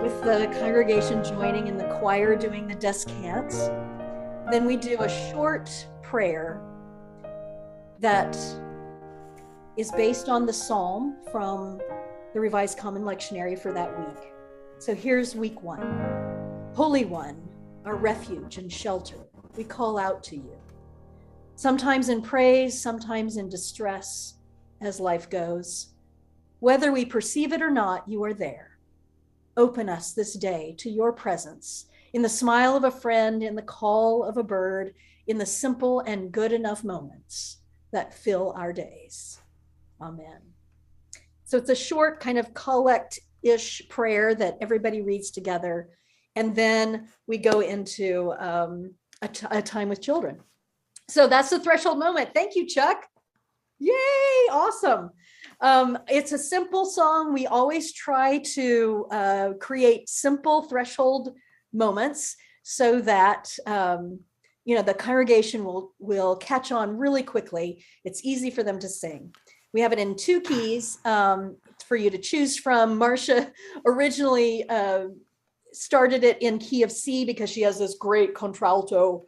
with the congregation joining and the choir doing the descants, then we do a short prayer that is based on the psalm from the Revised Common Lectionary for that week. So here's week 1. Holy One, our refuge and shelter, we call out to you. Sometimes in praise, sometimes in distress, as life goes. Whether we perceive it or not, you are there. Open us this day to your presence, in the smile of a friend, in the call of a bird, in the simple and good enough moments that fill our days. Amen. So it's a short kind of collect ish prayer that everybody reads together. And then we go into a time with children. So that's the threshold moment. Thank you, Chuck. Yay, awesome. It's a simple song. We always try to create simple threshold moments so that the congregation will catch on really quickly. It's easy for them to sing. We have it in 2 keys for you to choose from. Marcia originally started it in key of C because she has this great contralto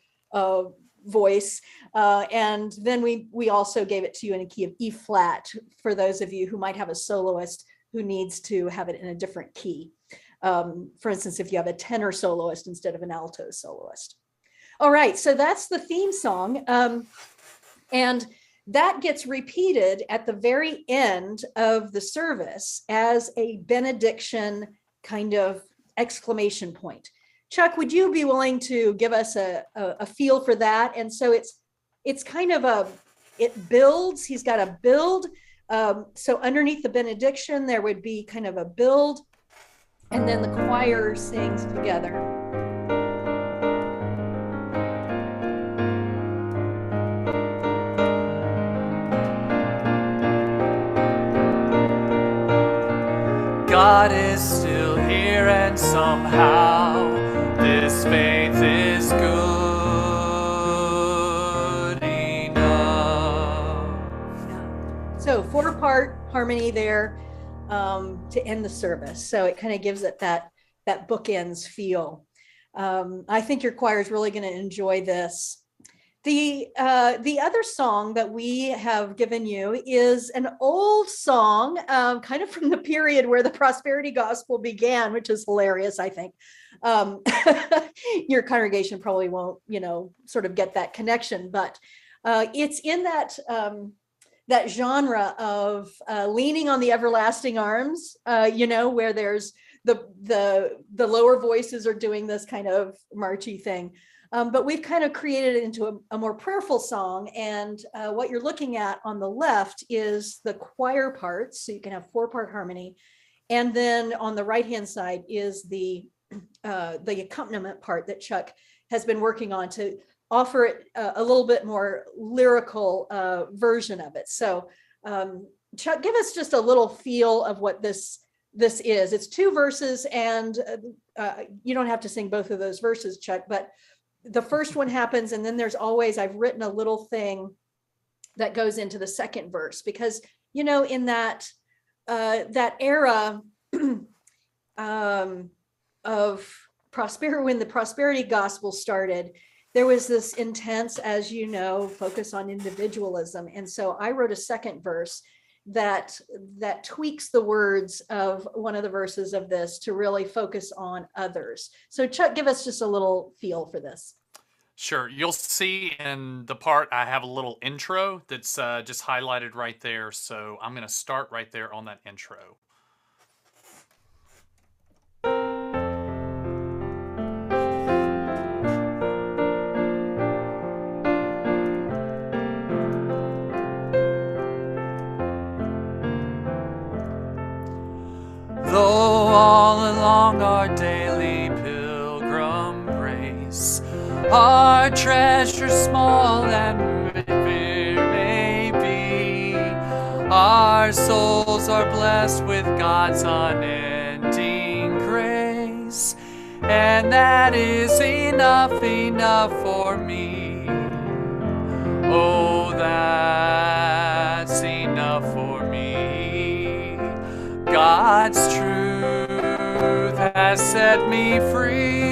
voice. And then we also gave it to you in a key of E flat for those of you who might have a soloist who needs to have it in a different key. For instance, if you have a tenor soloist instead of an alto soloist. All right, so that's the theme song. And that gets repeated at the very end of the service as a benediction kind of exclamation point. Chuck, would you be willing to give us a feel for that? And so it's kind of it builds, he's got a build. So underneath the benediction, there would be kind of a build, and then the choir sings together. God is still here, and somehow this faith is good enough. So 4-part harmony there to end the service. So it kind of gives it that bookends feel. I think your choir is really going to enjoy this. The other song that we have given you is an old song, kind of from the period where the prosperity gospel began, which is hilarious, I think. Your congregation probably won't, sort of get that connection, but it's in that genre of leaning on the everlasting arms, where there's the lower voices are doing this kind of marchy thing. But we've kind of created it into a more prayerful song. And what you're looking at on the left is the choir parts. So you can have 4-part harmony. And then on the right-hand side is the accompaniment part that Chuck has been working on to offer it a little bit more lyrical version of it. So Chuck, give us just a little feel of what this is. It's 2 verses, and you don't have to sing both of those verses, Chuck, but the first one happens, and then there's always, I've written a little thing that goes into the second verse, because in that era of prosperity, when the prosperity gospel started, there was this intense, as you know, focus on individualism. And so I wrote a second verse that tweaks the words of one of the verses of this to really focus on others. So Chuck, give us just a little feel for this. Sure. You'll see in the part I have a little intro that's just highlighted right there. So I'm going to start right there on that intro. Though all along our daily pilgrim race, our treasure small and may be, our souls are blessed with God's unending grace, and that is enough for me. Oh, that's enough for me. God's truth has set me free.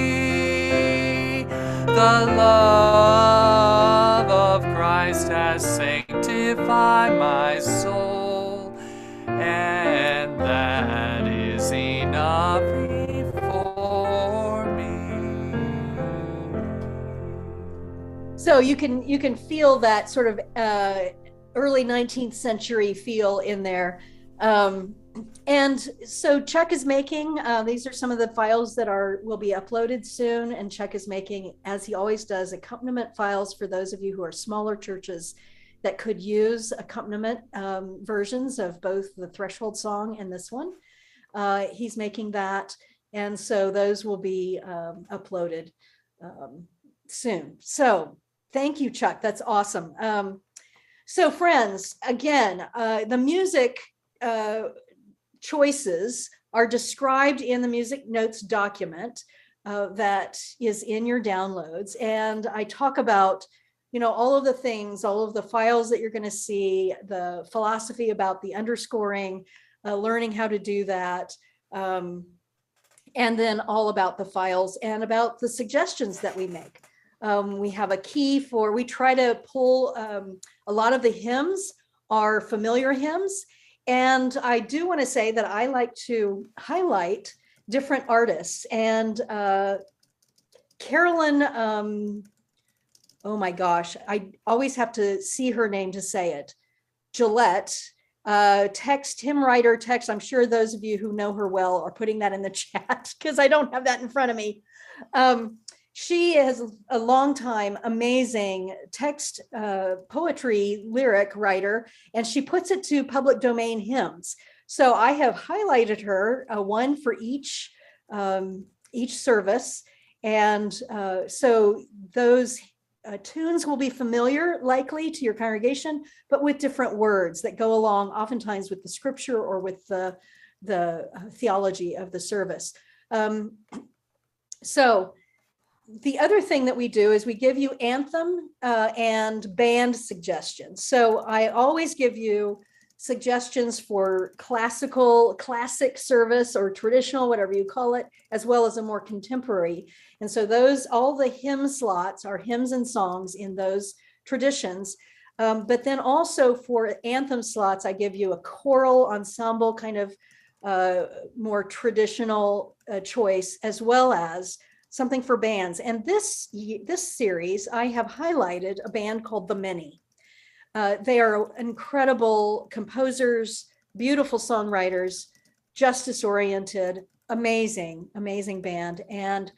The love of Christ has sanctified my soul, and that is enough for me. So you can feel that sort of early 19th century feel in there. And so Chuck is making, these are some of the files that will be uploaded soon, and Chuck is making, as he always does, accompaniment files for those of you who are smaller churches that could use accompaniment versions of both the Threshold song and this one. He's making that. And so those will be uploaded soon. So thank you, Chuck. That's awesome. So friends, again, the music choices are described in the music notes document that is in your downloads. And I talk about, all of the things, all of the files that you're going to see, the philosophy about the underscoring, learning how to do that. And then all about the files and about the suggestions that we make. We have a key we try to pull a lot of the hymns are familiar hymns. And I do want to say that I like to highlight different artists. And Carolyn, oh my gosh, I always have to see her name to say it. Gillette, hymn writer text. I'm sure those of you who know her well are putting that in the chat because I don't have that in front of me. She is a long time amazing text, poetry, lyric writer, and she puts it to public domain hymns. So I have highlighted her, one for each service. And so those tunes will be familiar likely to your congregation, but with different words that go along oftentimes with the scripture or with the theology of the service. So the other thing that we do is we give you anthem and band suggestions. So I always give you suggestions for classic service or traditional, whatever you call it, as well as a more contemporary. And so all the hymn slots are hymns and songs in those traditions. But then also for anthem slots, I give you a choral ensemble kind of more traditional choice, as well as something for bands. And this series, I have highlighted a band called The Many. They are incredible composers, beautiful songwriters, justice-oriented, amazing band. And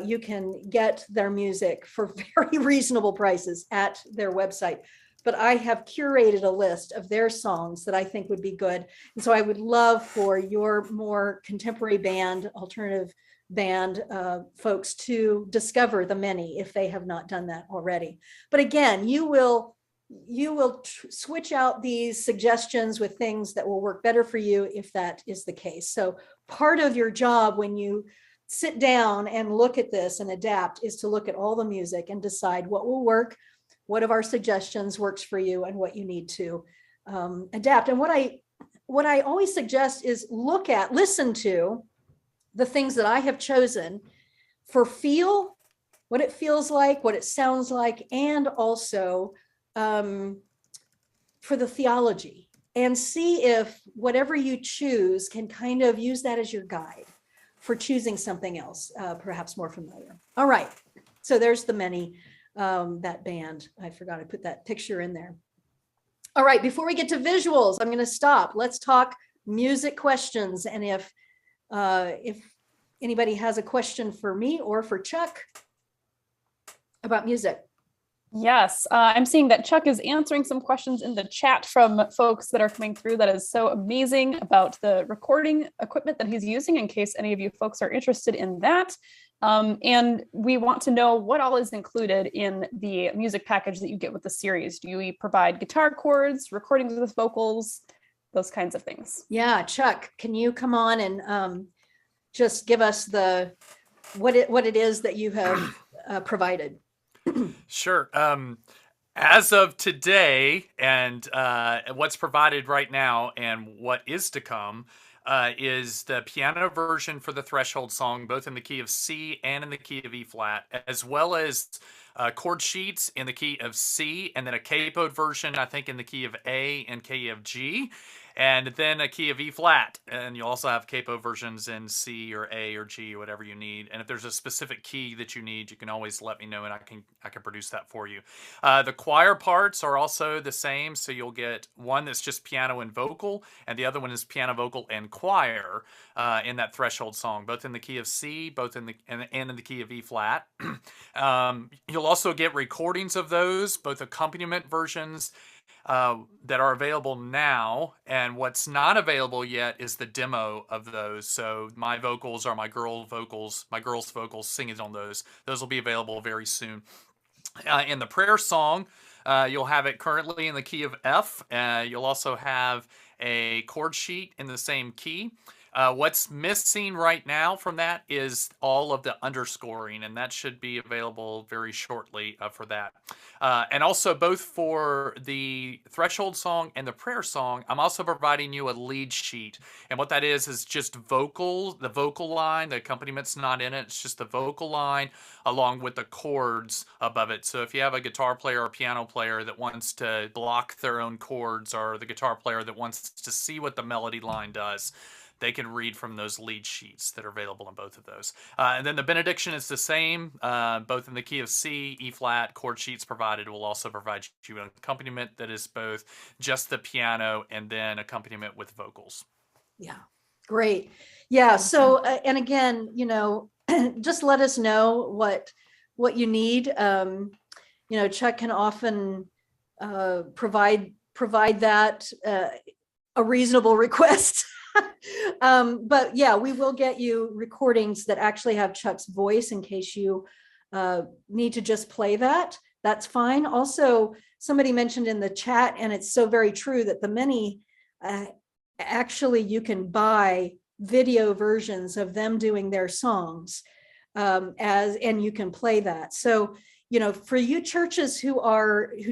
you can get their music for very reasonable prices at their website. But I have curated a list of their songs that I think would be good. And so I would love for your more contemporary band, alternative band folks to discover The Many if they have not done that already. But again, you will switch out these suggestions with things that will work better for you if that is the case. So part of your job when you sit down and look at this and adapt is to look at all the music and decide what will work, what of our suggestions works for you, and what you need to adapt. And what I always suggest is listen to the things that I have chosen for what it feels like, what it sounds like, and also for the theology, and see if whatever you choose can kind of use that as your guide for choosing something else, perhaps more familiar. All right, so there's The Many, that band. I forgot I put that picture in there. All right, before we get to visuals, I'm going to stop. Let's talk music questions. And if anybody has a question for me or for Chuck about music. Yes, I'm seeing that Chuck is answering some questions in the chat from folks that are coming through. That is so amazing about the recording equipment that he's using, in case any of you folks are interested in that. And we want to know what all is included in the music package that you get with the series. Do you provide guitar chords, recordings with vocals, those kinds of things? Yeah, Chuck, can you come on and just give us what it is that you have provided? Sure. As of today, and what's provided right now and what is to come is the piano version for the Threshold song, both in the key of C and in the key of E flat, as well as chord sheets in the key of C, and then a capoed version, I think, in the key of A and key of G, and then a key of E flat. And you also have capo versions in C or A or G or whatever you need. And if there's a specific key that you need, you can always let me know and I can produce that for you. The choir parts are also the same. So you'll get one that's just piano and vocal, and the other one is piano, vocal, and choir in that Threshold song, both in the key of C, both in in the key of E flat. You'll also get recordings of those, both accompaniment versions that are available now, and what's not available yet is the demo of those. So my vocals are my girls' vocals singing on those. Those will be available very soon. In the prayer song, you'll have it currently in the key of F. You'll also have a chord sheet in the same key. What's missing right now from that is all of the underscoring, and that should be available very shortly for that. And also, both for the threshold song and the prayer song, I'm also providing you a lead sheet. And what that is just vocals, the vocal line, the accompaniment not in it. It's just the vocal line along with the chords above it. So if you have a guitar player or piano player that wants to block their own chords, or the guitar player that wants to see what the melody line does, they can read from those lead sheets that are available in both of those. And then the benediction is the same, both in the key of C, E flat, chord sheets provided. Will also provide you an accompaniment that is both just the piano and then accompaniment with vocals. Yeah, great. Yeah. So, and again, just let us know what you need. Chuck can often provide that a reasonable request. But yeah, we will get you recordings that actually have Chuck's voice in case you need to just play that. That's fine. Also, somebody mentioned in the chat, and it's so very true, that the many actually you can buy video versions of them doing their songs and you can play that. So, for you churches who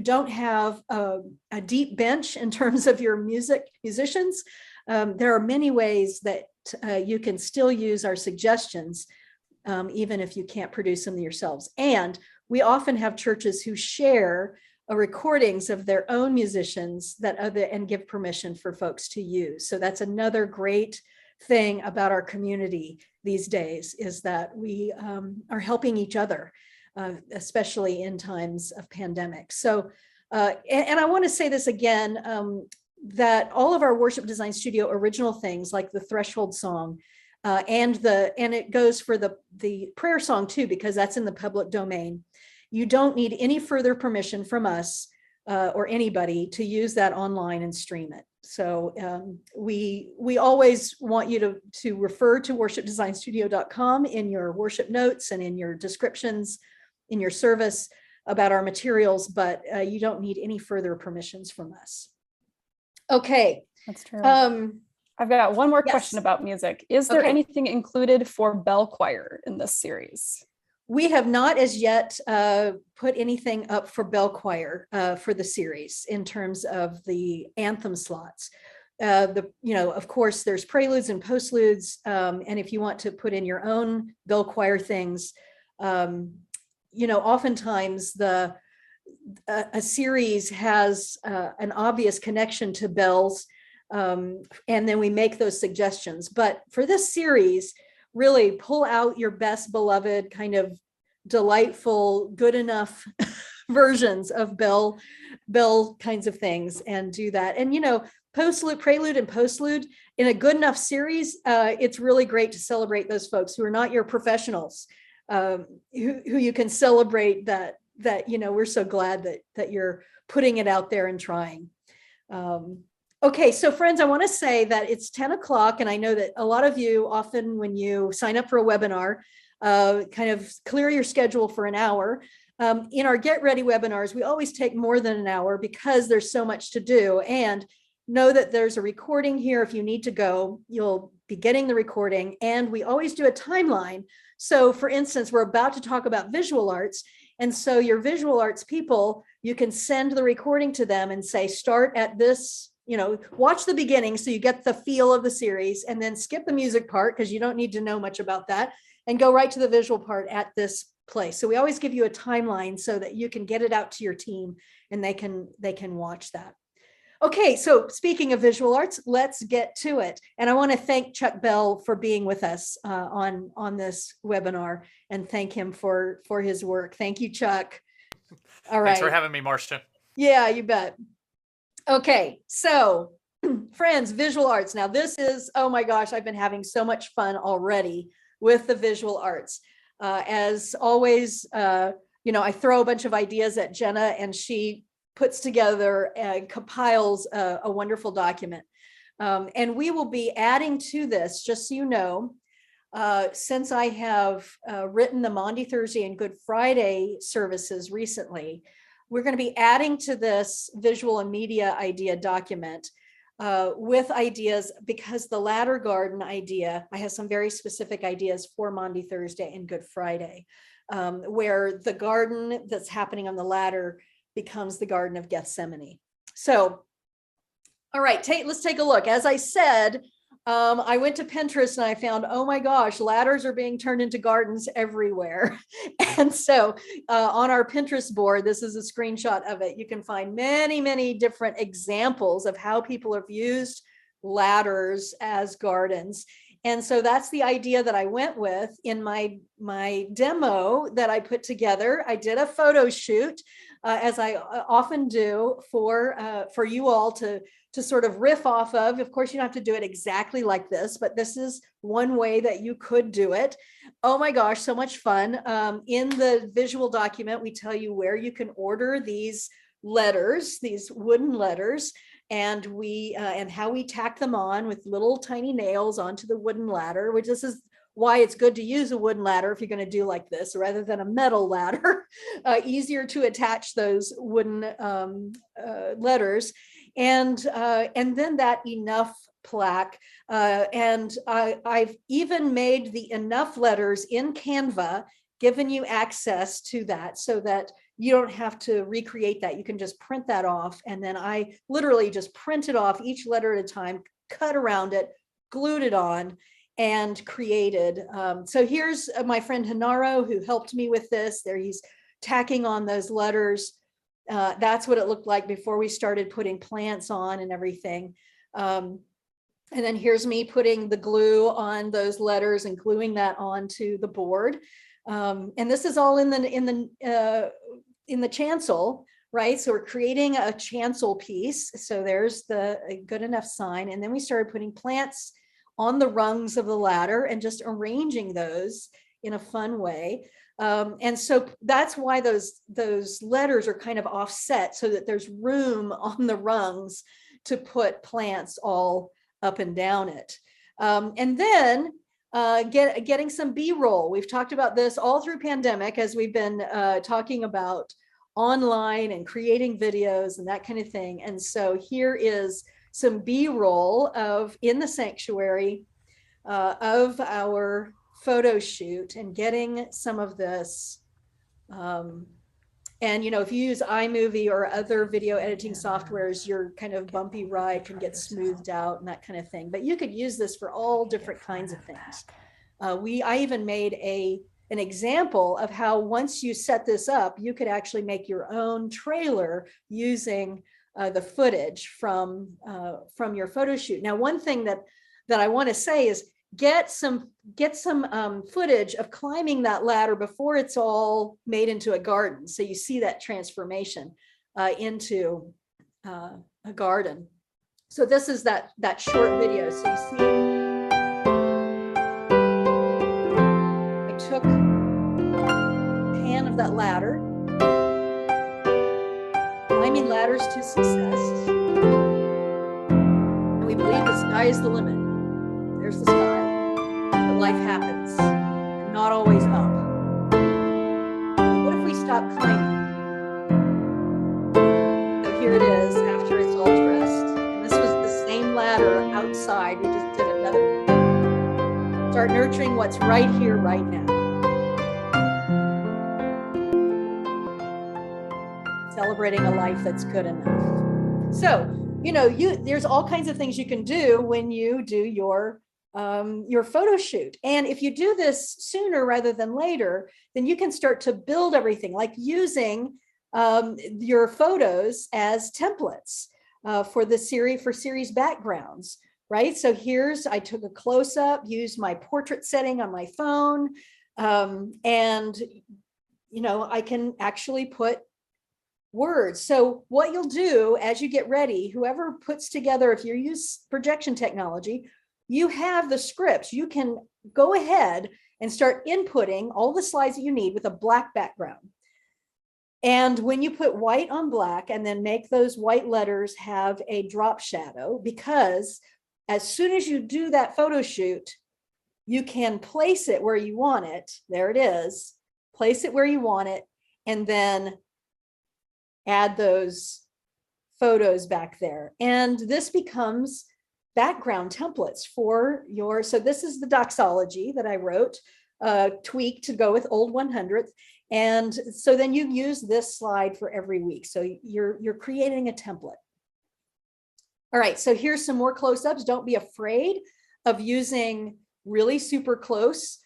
don't have a deep bench in terms of your musicians, there are many ways that you can still use our suggestions, even if you can't produce them yourselves. And we often have churches who share recordings of their own musicians and give permission for folks to use. So that's another great thing about our community these days, is that we are helping each other, especially in times of pandemic. So, and I want to say this again, that all of our Worship Design Studio original things, like the Threshold song, and it goes for the prayer song too, because that's in the public domain. You don't need any further permission from us or anybody to use that online and stream it. So we always want you to refer to worshipdesignstudio.com in your worship notes and in your descriptions in your service about our materials, but you don't need any further permissions from us. Okay. That's true. I've got one more question about music. Is there anything included for bell choir in this series? We have not as yet put anything up for bell choir for the series in terms of the anthem slots. Of course, there's preludes and postludes, and if you want to put in your own bell choir things, oftentimes a series has an obvious connection to bells, and then we make those suggestions. But for this series, really pull out your best beloved kind of delightful, good enough versions of bell kinds of things and do that. And, postlude, prelude, and postlude in a good enough series, it's really great to celebrate those folks who are not your professionals, who you can celebrate that we're so glad that you're putting it out there and trying. Okay, so friends, I want to say that it's 10 o'clock, and I know that a lot of you often, when you sign up for a webinar, kind of clear your schedule for an hour. In our Get Ready webinars, we always take more than an hour because there's so much to do. And know that there's a recording here. If you need to go, you'll be getting the recording. And we always do a timeline. So for instance, we're about to talk about visual arts. And so your visual arts people, you can send the recording to them and say, start at this, watch the beginning so you get the feel of the series, and then skip the music part because you don't need to know much about that, and go right to the visual part at this place. So we always give you a timeline so that you can get it out to your team and they can watch that. Okay, so speaking of visual arts, let's get to it. And I want to thank Chuck Bell for being with us on this webinar, and thank him for his work. Thank you, Chuck. All right. Thanks for having me, Marcia. Yeah, you bet. Okay, so friends, visual arts. Now this is, oh my gosh, I've been having so much fun already with the visual arts. As always, I throw a bunch of ideas at Jenna, and she puts together and compiles a wonderful document. And we will be adding to this, just so you know, since I have written the Maundy, Thursday, and Good Friday services recently, we're going to be adding to this visual and media idea document with ideas, because the ladder garden idea, I have some very specific ideas for Maundy, Thursday, and Good Friday, where the garden that's happening on the ladder becomes the Garden of Gethsemane. So, all right, let's take a look. As I said, I went to Pinterest and I found, oh my gosh, ladders are being turned into gardens everywhere. And so on our Pinterest board, this is a screenshot of it. You can find many, many different examples of how people have used ladders as gardens. And so that's the idea that I went with in my demo that I put together. I did a photo shoot, as I often do, for you all to sort of riff off of. Of course, you don't have to do it exactly like this, but this is one way that you could do it. Oh my gosh, so much fun. In the visual document, we tell you where you can order these letters, these wooden letters, and and how we tack them on with little tiny nails onto the wooden ladder, which this is why it's good to use a wooden ladder if you're going to do like this rather than a metal ladder. Easier to attach those wooden letters. And then that enough plaque. And I've even made the enough letters in Canva, given you access to that so that you don't have to recreate that. You can just print that off. And then I literally just printed off each letter at a time, cut around it, glued it on, and created. So here's my friend Hanaro, who helped me with this. There he's tacking on those letters. That's what it looked like before we started putting plants on and everything. And then here's me putting the glue on those letters and gluing that onto the board. And this is all in the chancel, right? So we're creating a chancel piece. So there's the good enough sign. And then we started putting plants on the rungs of the ladder and just arranging those in a fun way. And so that's why those letters are kind of offset so that there's room on the rungs to put plants all up and down it. And then getting some B-roll. We've talked about this all through pandemic as we've been talking about online and creating videos and that kind of thing. And so here is some B-roll in the sanctuary of our photo shoot and getting some of this. And, you know, if you use iMovie or other video editing softwares, your kind of bumpy ride can get smoothed out and that kind of thing. But you could use this for all different kinds of things. I even made an example of how once you set this up, you could actually make your own trailer using the footage from your photo shoot. Now, one thing that I want to say is get some footage of climbing that ladder before it's all made into a garden. So you see that transformation into a garden. So this is that short video. So you see, I took a pan of that ladder, climbing ladders to success. And we believe the sky is the limit. There's the sky. But life happens. You're not always up. What if we stop climbing? So here it is after it's all dressed. And this was the same ladder outside. We just did another. Start nurturing what's right here, right now. Celebrating a life that's good enough. So, you know, there's all kinds of things you can do when you do your photo shoot. And if you do this sooner rather than later, then you can start to build everything, like using your photos as templates for series backgrounds, right? So I took a close-up, used my portrait setting on my phone, and, you know, I can actually put words. So what you'll do as you get ready, whoever puts together, if you use projection technology, you have the scripts. You can go ahead and start inputting all the slides that you need with a black background. And when you put white on black and then make those white letters have a drop shadow, because as soon as you do that photo shoot, you can place it where you want it. There it is. Place it where you want it, and then add those photos back there. And this becomes background templates for your, so this is the doxology that I wrote, tweaked to go with Old 100th. And so then you use this slide for every week. So you're creating a template. All right, so here's some more close-ups. Don't be afraid of using really super close.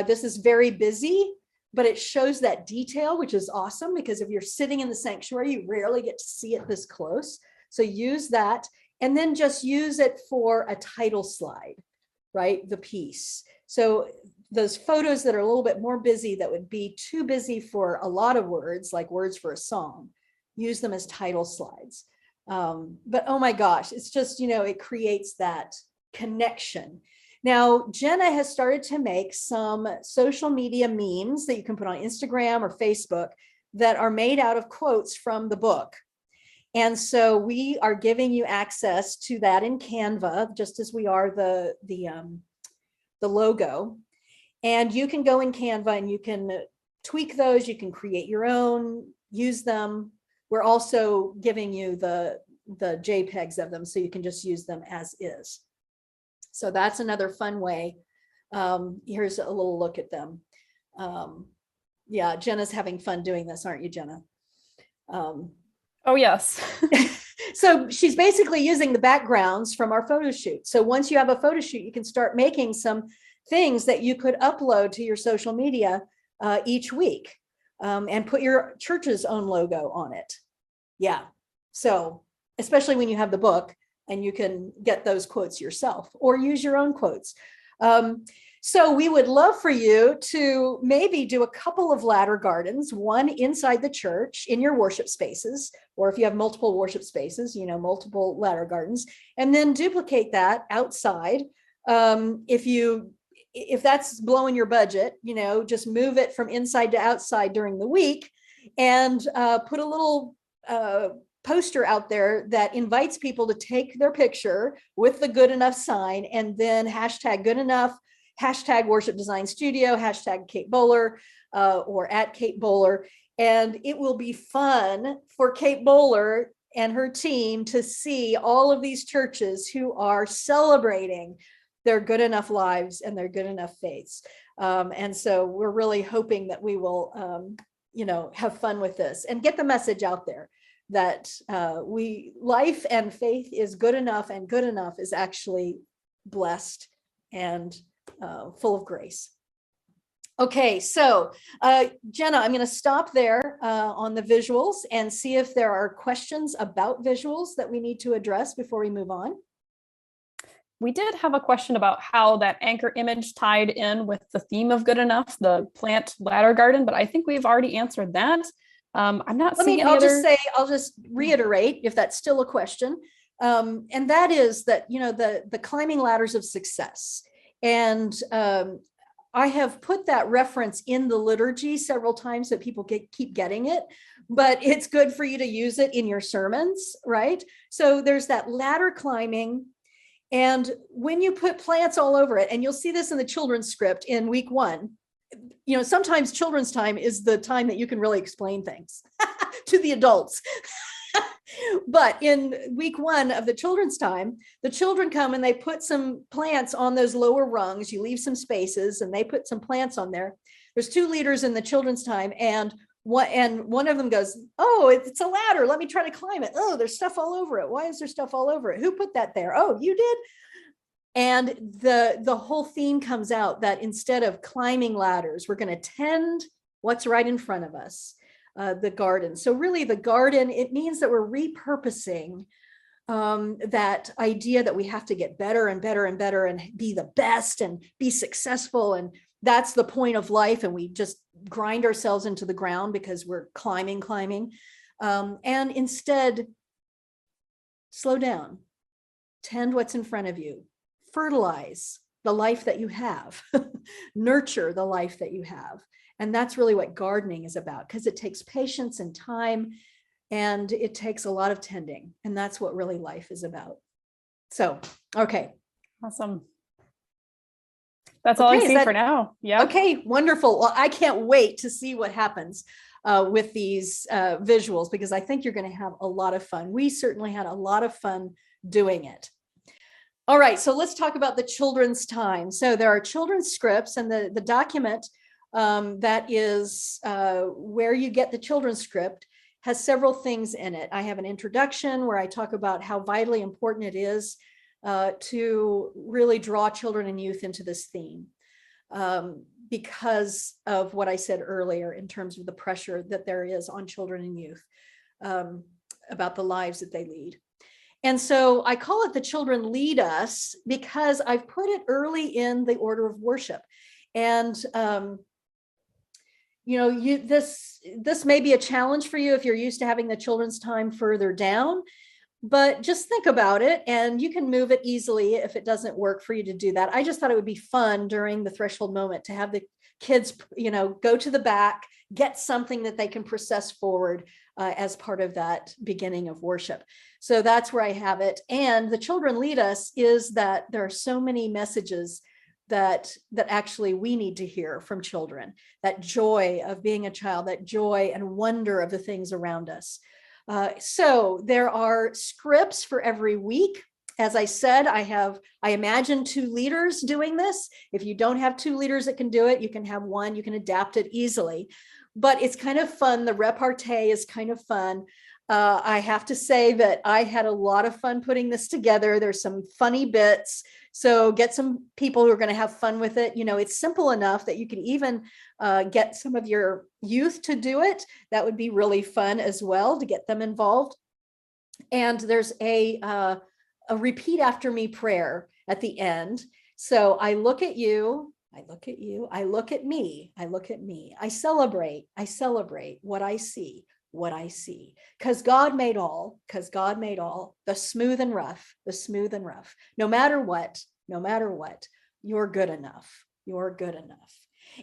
This is very busy, but it shows that detail, which is awesome, because if you're sitting in the sanctuary, you rarely get to see it this close. So use that, and then just use it for a title slide, right? The piece. So those photos that are a little bit more busy, that would be too busy for a lot of words, like words for a song, use them as title slides. But oh my gosh, it's just, it creates that connection. Now, Jenna has started to make some social media memes that you can put on Instagram or Facebook that are made out of quotes from the book. And so we are giving you access to that in Canva, just as we are the logo. And you can go in Canva and you can tweak those. You can create your own, use them. We're also giving you the JPEGs of them, so you can just use them as is. So that's another fun way. Here's a little look at them. Yeah, Jenna's having fun doing this, aren't you, Jenna? Oh, yes. So she's basically using the backgrounds from our photo shoot. So once you have a photo shoot, you can start making some things that you could upload to your social media each week, and put your church's own logo on it. Yeah. So especially when you have the book and you can get those quotes yourself or use your own quotes. So we would love for you to maybe do a couple of ladder gardens, one inside the church in your worship spaces, or if you have multiple worship spaces, multiple ladder gardens, and then duplicate that outside. If that's blowing your budget, just move it from inside to outside during the week, and put a little poster out there that invites people to take their picture with the good enough sign, and then hashtag good enough, hashtag worship design studio, hashtag Kate Bowler, or at Kate Bowler. And it will be fun for Kate Bowler and her team to see all of these churches who are celebrating their good enough lives and their good enough faiths. And so we're really hoping that we will, have fun with this and get the message out there that life and faith is good enough, and good enough is actually blessed and full of grace. Okay, so Jenna, I'm going to stop there on the visuals and see if there are questions about visuals that we need to address before we move on. We did have a question about how that anchor image tied in with the theme of good enough, the plant ladder garden, but I think we've already answered that. I'm not seeing any other... I'll just reiterate if that's still a question. And that is that, the climbing ladders of success. And I have put that reference in the liturgy several times so people keep getting it, but it's good for you to use it in your sermons, right? So there's that ladder climbing. And when you put plants all over it, and you'll see this in the children's script in week 1, sometimes children's time is the time that you can really explain things to the adults. But in week 1 of the children's time, the children come and they put some plants on those lower rungs. You leave some spaces and they put some plants on there. There's 2 leaders in the children's time, and one of them goes, "Oh, it's a ladder. Let me try to climb it. Oh, there's stuff all over it. Why is there stuff all over it? Who put that there? Oh, you did?" And the whole theme comes out that instead of climbing ladders, we're going to tend what's right in front of us, the garden. So really the garden, it means that we're repurposing that idea that we have to get better and better and better and be the best and be successful. And that's the point of life. And we just grind ourselves into the ground because we're climbing. And instead, slow down, tend what's in front of you, fertilize the life that you have, nurture the life that you have, And that's really what gardening is about, because it takes patience and time, and it takes a lot of tending. And that's what really life is about. So, okay. Awesome. That's all I see for now. Yeah. Okay, wonderful. Well, I can't wait to see what happens with these visuals, because I think you're going to have a lot of fun. We certainly had a lot of fun doing it. All right, so let's talk about the children's time. So there are children's scripts, and the document that is where you get the children's script has several things in it. I have an introduction where I talk about how vitally important it is to really draw children and youth into this theme, because of what I said earlier in terms of the pressure that there is on children and youth about the lives that they lead. And so I call it The Children Lead Us, because I've put it early in the order of worship. And this may be a challenge for you if you're used to having the children's time further down, but just think about it, and you can move it easily if it doesn't work for you to do that. I just thought it would be fun during the threshold moment to have the kids, go to the back, get something that they can process forward as part of that beginning of worship. So that's where I have it. And The Children Lead Us is that there are so many messages that actually we need to hear from children, that joy of being a child, that joy and wonder of the things around us. So there are scripts for every week. As I said, I imagine 2 leaders doing this. If you don't have 2 leaders that can do it, you can have one, you can adapt it easily. But it's kind of fun. The repartee is kind of fun. I have to say that I had a lot of fun putting this together. There's some funny bits. So get some people who are going to have fun with it. It's simple enough that you can even get some of your youth to do it. That would be really fun as well, to get them involved. And there's a repeat after me prayer at the end. So I look at you, I look at you, I look at me, I look at me. I celebrate what I see, what I see. Because God made all, the smooth and rough, no matter what, you're good enough.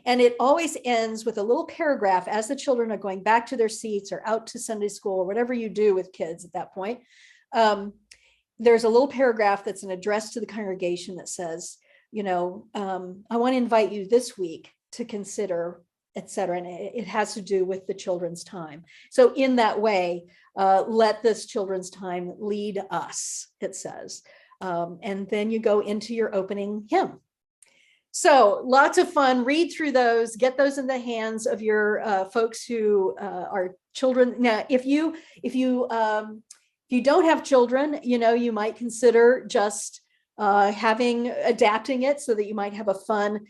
And it always ends with a little paragraph as the children are going back to their seats or out to Sunday school, or whatever you do with kids at that point. There's a little paragraph that's an address to the congregation that says, I want to invite you this week to consider, etc. And it has to do with the children's time. So in that way, let this children's time lead us, it says. And then you go into your opening hymn. So lots of fun. Read through those, get those in the hands of your folks who are children. Now, if you don't have children, you might consider just adapting it so that you might have a fun,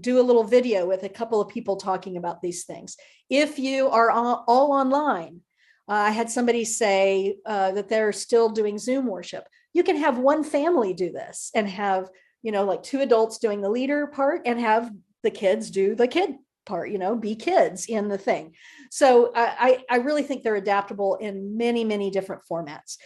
do a little video with a couple of people talking about these things. If you are all online, I had somebody say that they're still doing Zoom worship. You can have one family do this and have, like 2 adults doing the leader part and have the kids do the kid part, be kids in the thing. So I really think they're adaptable in many, many different formats.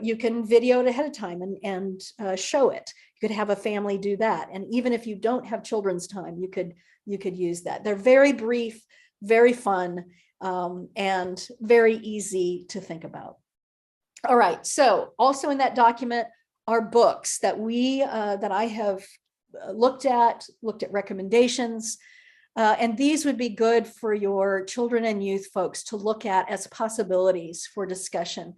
You can video it ahead of time and show it. You could have a family do that. And even if you don't have children's time, you could use that. They're very brief, very fun, and very easy to think about. All right. So also in that document are books that that I have looked at recommendations. And these would be good for your children and youth folks to look at as possibilities for discussion.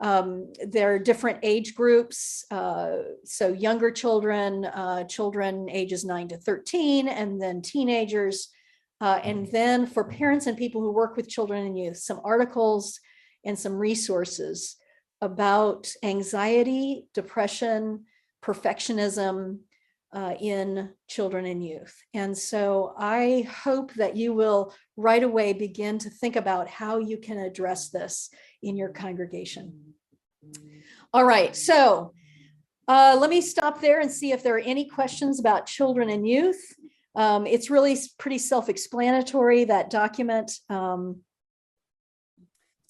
There are different age groups. So younger children, children ages 9 to 13, and then teenagers. And then for parents and people who work with children and youth, some articles and some resources about anxiety, depression, perfectionism, in children and youth. And so I hope that you will right away begin to think about how you can address this in your congregation. All right, so let me stop there and see if there are any questions about children and youth. It's really pretty self-explanatory, that document.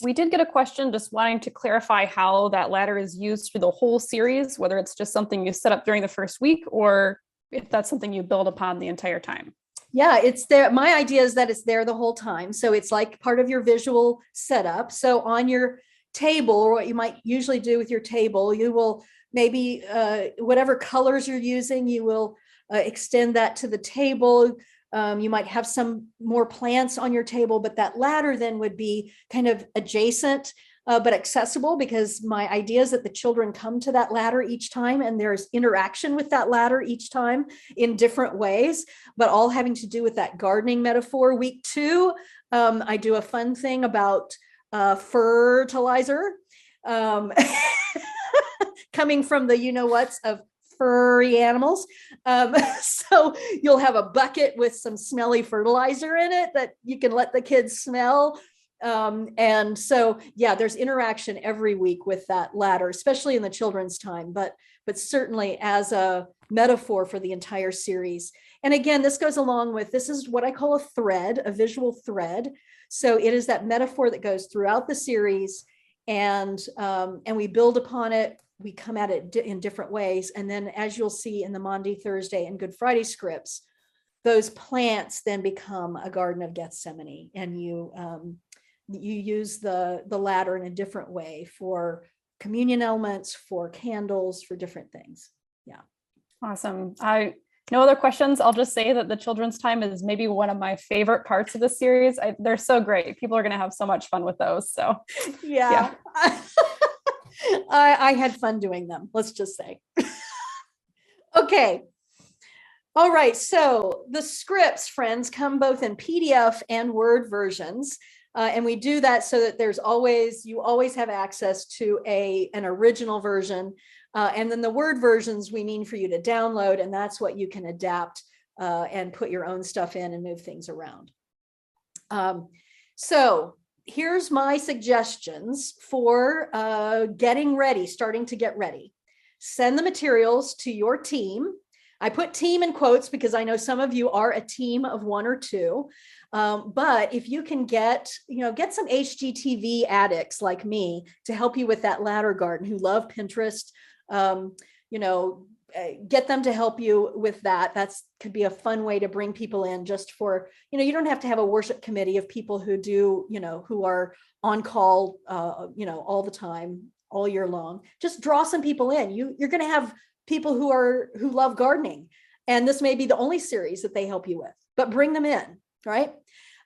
We did get a question just wanting to clarify how that ladder is used through the whole series, whether it's just something you set up during the first week or if that's something you build upon the entire time. Yeah, it's there. My idea is that it's there the whole time. So it's like part of your visual setup. So on your table, or what you might usually do with your table, you will maybe whatever colors you're using, you will extend that to the table. You might have some more plants on your table, but that ladder then would be kind of adjacent, but accessible, because my idea is that the children come to that ladder each time and there's interaction with that ladder each time in different ways, but all having to do with that gardening metaphor. Week 2, I do a fun thing about fertilizer, coming from the you-know-whats of furry animals. So you'll have a bucket with some smelly fertilizer in it that you can let the kids smell. And so, yeah, there's interaction every week with that ladder, especially in the children's time, but certainly as a metaphor for the entire series. And again, this goes along with, this is what I call a thread, a visual thread. So it is that metaphor that goes throughout the series, and we build upon it. We come at it in different ways. And then, as you'll see in the Maundy, Thursday, and Good Friday scripts, those plants then become a Garden of Gethsemane, and you use the ladder in a different way for communion elements, for candles, for different things. Yeah. Awesome. No other questions. I'll just say that the children's time is maybe one of my favorite parts of the series. They're so great. People are going to have so much fun with those. So yeah. I had fun doing them, let's just say. Okay. All right. So the scripts, friends, come both in PDF and Word versions. And we do that so that you always have access to an original version. And then the Word versions we mean for you to download, and that's what you can adapt and put your own stuff in and move things around. So here's my suggestions for getting ready, starting to get ready. Send the materials to your team. I put team in quotes because I know some of you are a team of 1 or 2. But if you can get some HGTV addicts like me to help you with that ladder garden, who love Pinterest, get them to help you with that. That's could be a fun way to bring people in, just for, you don't have to have a worship committee of people who do, who are on call, all the time, all year long. Just draw some people in. You're going to have people who love gardening, and this may be the only series that they help you with, but bring them in, right?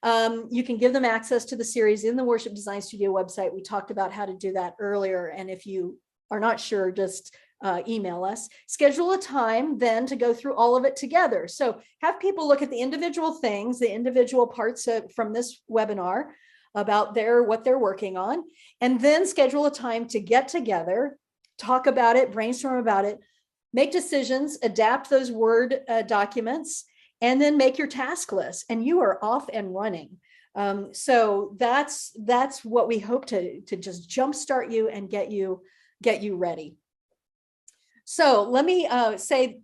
You can give them access to the series in the Worship Design Studio website. We talked about how to do that earlier. And if you are not sure, just email us. Schedule a time then to go through all of it together. So have people look at the individual things, the individual parts from this webinar about what they're working on, and then schedule a time to get together, talk about it, brainstorm about it, make decisions, adapt those Word documents, and then make your task list, and you are off and running. So that's what we hope to just jumpstart you and get you ready. So let me say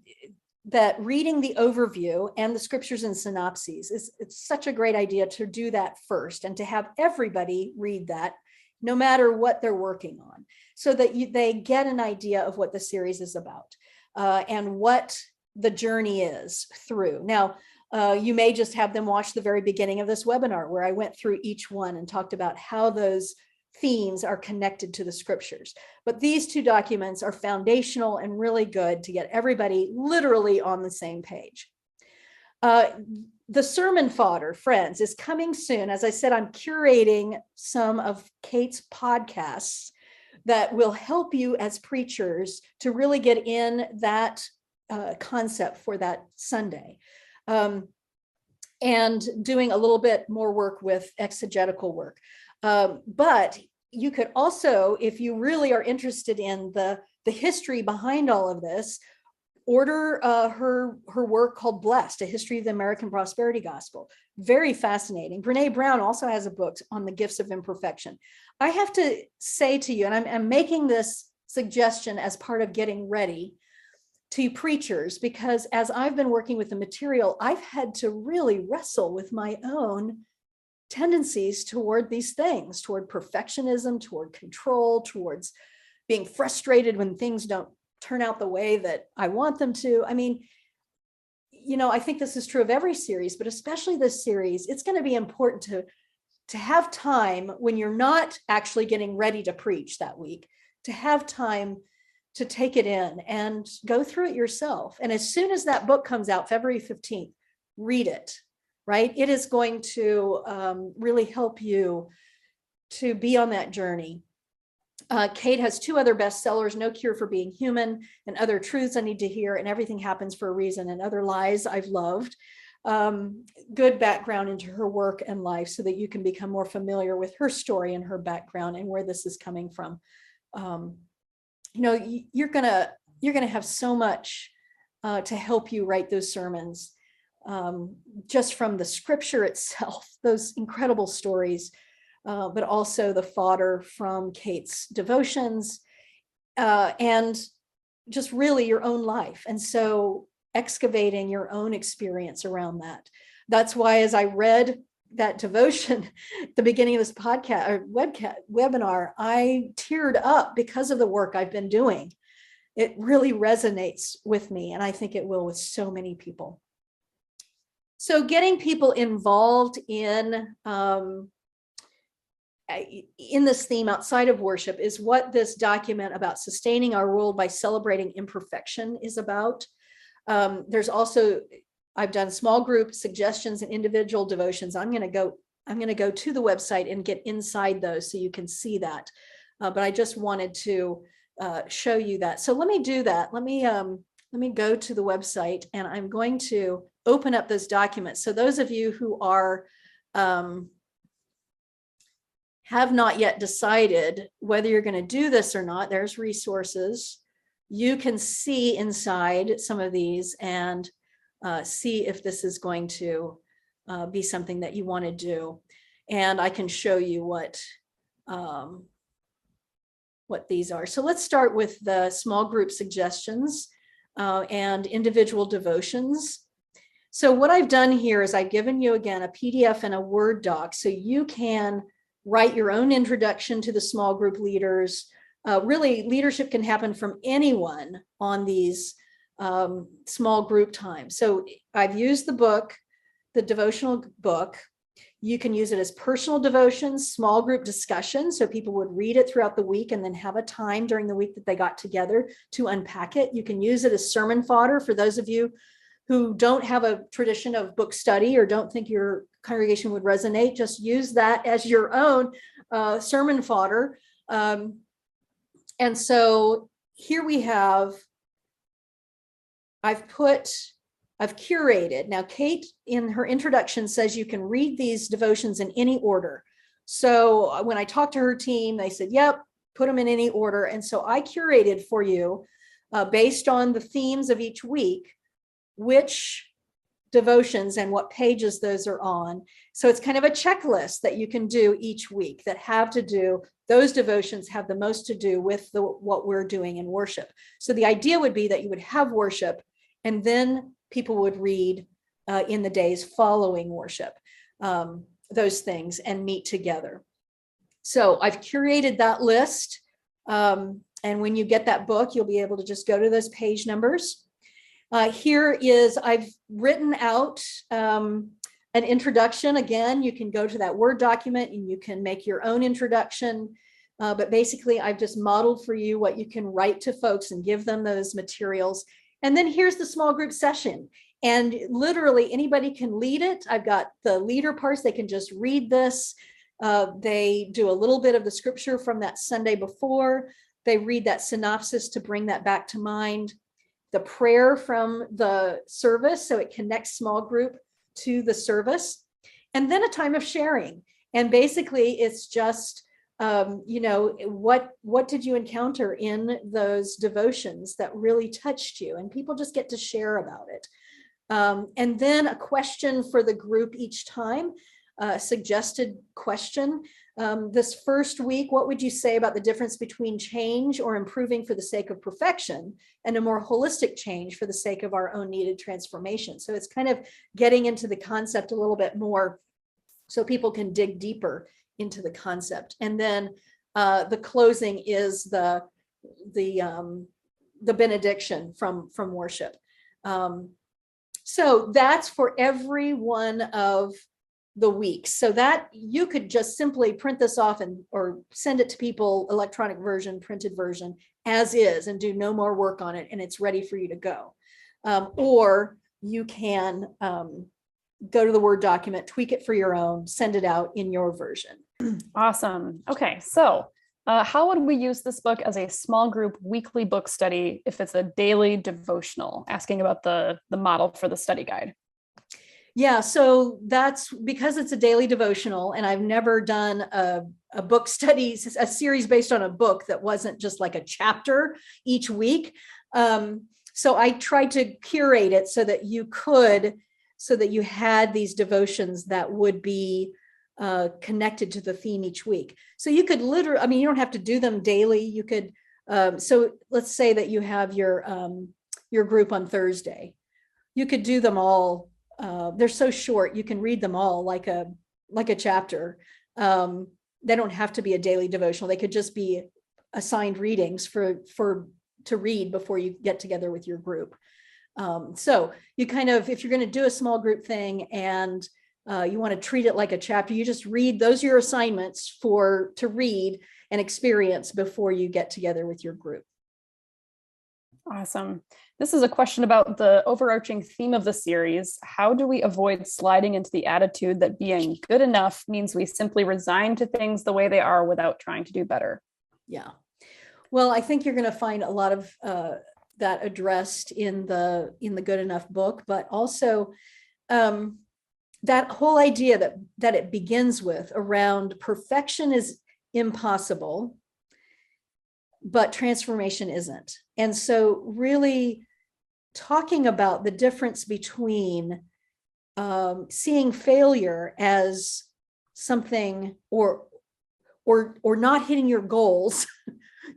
that reading the overview and the scriptures and synopses it's such a great idea to do that first, and to have everybody read that, no matter what they're working on, so that they get an idea of what the series is about and what the journey is through. Now, you may just have them watch the very beginning of this webinar, where I went through each one and talked about how those themes are connected to the scriptures. But these 2 documents are foundational and really good to get everybody literally on the same page. The sermon fodder, friends, is coming soon. As I said, I'm curating some of Kate's podcasts that will help you as preachers to really get in that concept for that Sunday. And doing a little bit more work with exegetical work. But you could also, if you really are interested in the history behind all of this, order her work called Blessed, A History of the American Prosperity Gospel. Very fascinating. Brene Brown also has a book on the gifts of imperfection. I have to say to you, and I'm making this suggestion as part of getting ready to preachers, because as I've been working with the material, I've had to really wrestle with my own tendencies toward these things, toward perfectionism, toward control, towards being frustrated when things don't turn out the way that I want them to. I mean, I think this is true of every series, but especially this series, it's going to be important to have time when you're not actually getting ready to preach that week, to have time to take it in and go through it yourself. And as soon as that book comes out, February 15th, read it, right? It is going to really help you to be on that journey. Kate has 2 other bestsellers, No Cure for Being Human and Other Truths I Need to Hear, and Everything Happens for a Reason, and Other Lies I've Loved. Good background into her work and life so that you can become more familiar with her story and her background and where this is coming from. You're gonna have so much to help you write those sermons, just from the scripture itself, those incredible stories, but also the fodder from Kate's devotions, and just really your own life. And so excavating your own experience around that. That's why, as I read that devotion at the beginning of this podcast or webinar, I teared up because of the work I've been doing. It really resonates with me, and I think it will with so many people. So getting people involved in this theme outside of worship is what this document about sustaining our world by celebrating imperfection is about. There's also, I've done small group suggestions and individual devotions. I'm going to go to the website and get inside those so you can see that. But I just wanted to show you that. So let me do that. Let me go to the website, and I'm going to open up those documents. So those of you who are have not yet decided whether you're going to do this or not, there's resources. You can see inside some of these and see if this is going to be something that you want to do. And I can show you what these are. So let's start with the small group suggestions and individual devotions. So what I've done here is I've given you, again, a PDF and a Word doc, so you can write your own introduction to the small group leaders. Really, leadership can happen from anyone on these small group times. So I've used the book, the devotional book. You can use it as personal devotions, small group discussion, so people would read it throughout the week and then have a time during the week that they got together to unpack it. You can use it as sermon fodder for those of you who don't have a tradition of book study or don't think your congregation would resonate. Just use that as your own sermon fodder. And so here we have, I've curated. Now, Kate, in her introduction, says you can read these devotions in any order. So when I talked to her team, they said, yep, put them in any order. And so I curated for you, based on the themes of each week, which devotions and what pages those are on. So it's kind of a checklist that you can do each week that have to do, those devotions have the most to do with what we're doing in worship. So the idea would be that you would have worship, and then people would read in the days following worship, those things, and meet together. So I've curated that list. And when you get that book, you'll be able to just go to those page numbers. Here is, I've written out an introduction. Again, you can go to that Word document and you can make your own introduction. But basically, I've just modeled for you what you can write to folks and give them those materials. And then here's the small group session. And literally anybody can lead it. I've got the leader parts. They can just read this. They do a little bit of the scripture from that Sunday before. They read that synopsis to bring that back to mind. The prayer from the service, so it connects small group to the service, and then a time of sharing. And basically it's just, what did you encounter in those devotions that really touched you? And people just get to share about it. And then a question for the group each time, a suggested question. This first week, what would you say about the difference between change or improving for the sake of perfection and a more holistic change for the sake of our own needed transformation? So it's kind of getting into the concept a little bit more so people can dig deeper into the concept. And then the closing is the benediction from worship. So that's for every one of the weeks. So that you could just simply print this off or send it to people, electronic version, printed version, as is, and do no more work on it, and it's ready for you to go. Or you can go to the Word document, tweak it for your own, send it out in your version. Awesome. Okay, so how would we use this book as a small group weekly book study if it's a daily devotional? Asking about the model for the study guide. Yeah, so that's because it's a daily devotional, and I've never done a book study, a series based on a book that wasn't just like a chapter each week. So I tried to curate it so that you had these devotions that would be connected to the theme each week. So you could literally, I mean, you don't have to do them daily. You could, so let's say that you have your group on Thursday. You could do them all. They're so short, you can read them all like a chapter. They don't have to be a daily devotional. They could just be assigned readings to read before you get together with your group. So you kind of, if you're going to do a small group thing and you want to treat it like a chapter, you just read, those are your assignments to read and experience before you get together with your group. Awesome. This is a question about the overarching theme of the series. How do we avoid sliding into the attitude that being good enough means we simply resign to things the way they are without trying to do better? Yeah. Well, I think you're going to find a lot of that addressed in the Good Enough book, but also that whole idea that it begins with around perfection is impossible, but transformation isn't. And so really talking about the difference between seeing failure as something or not hitting your goals,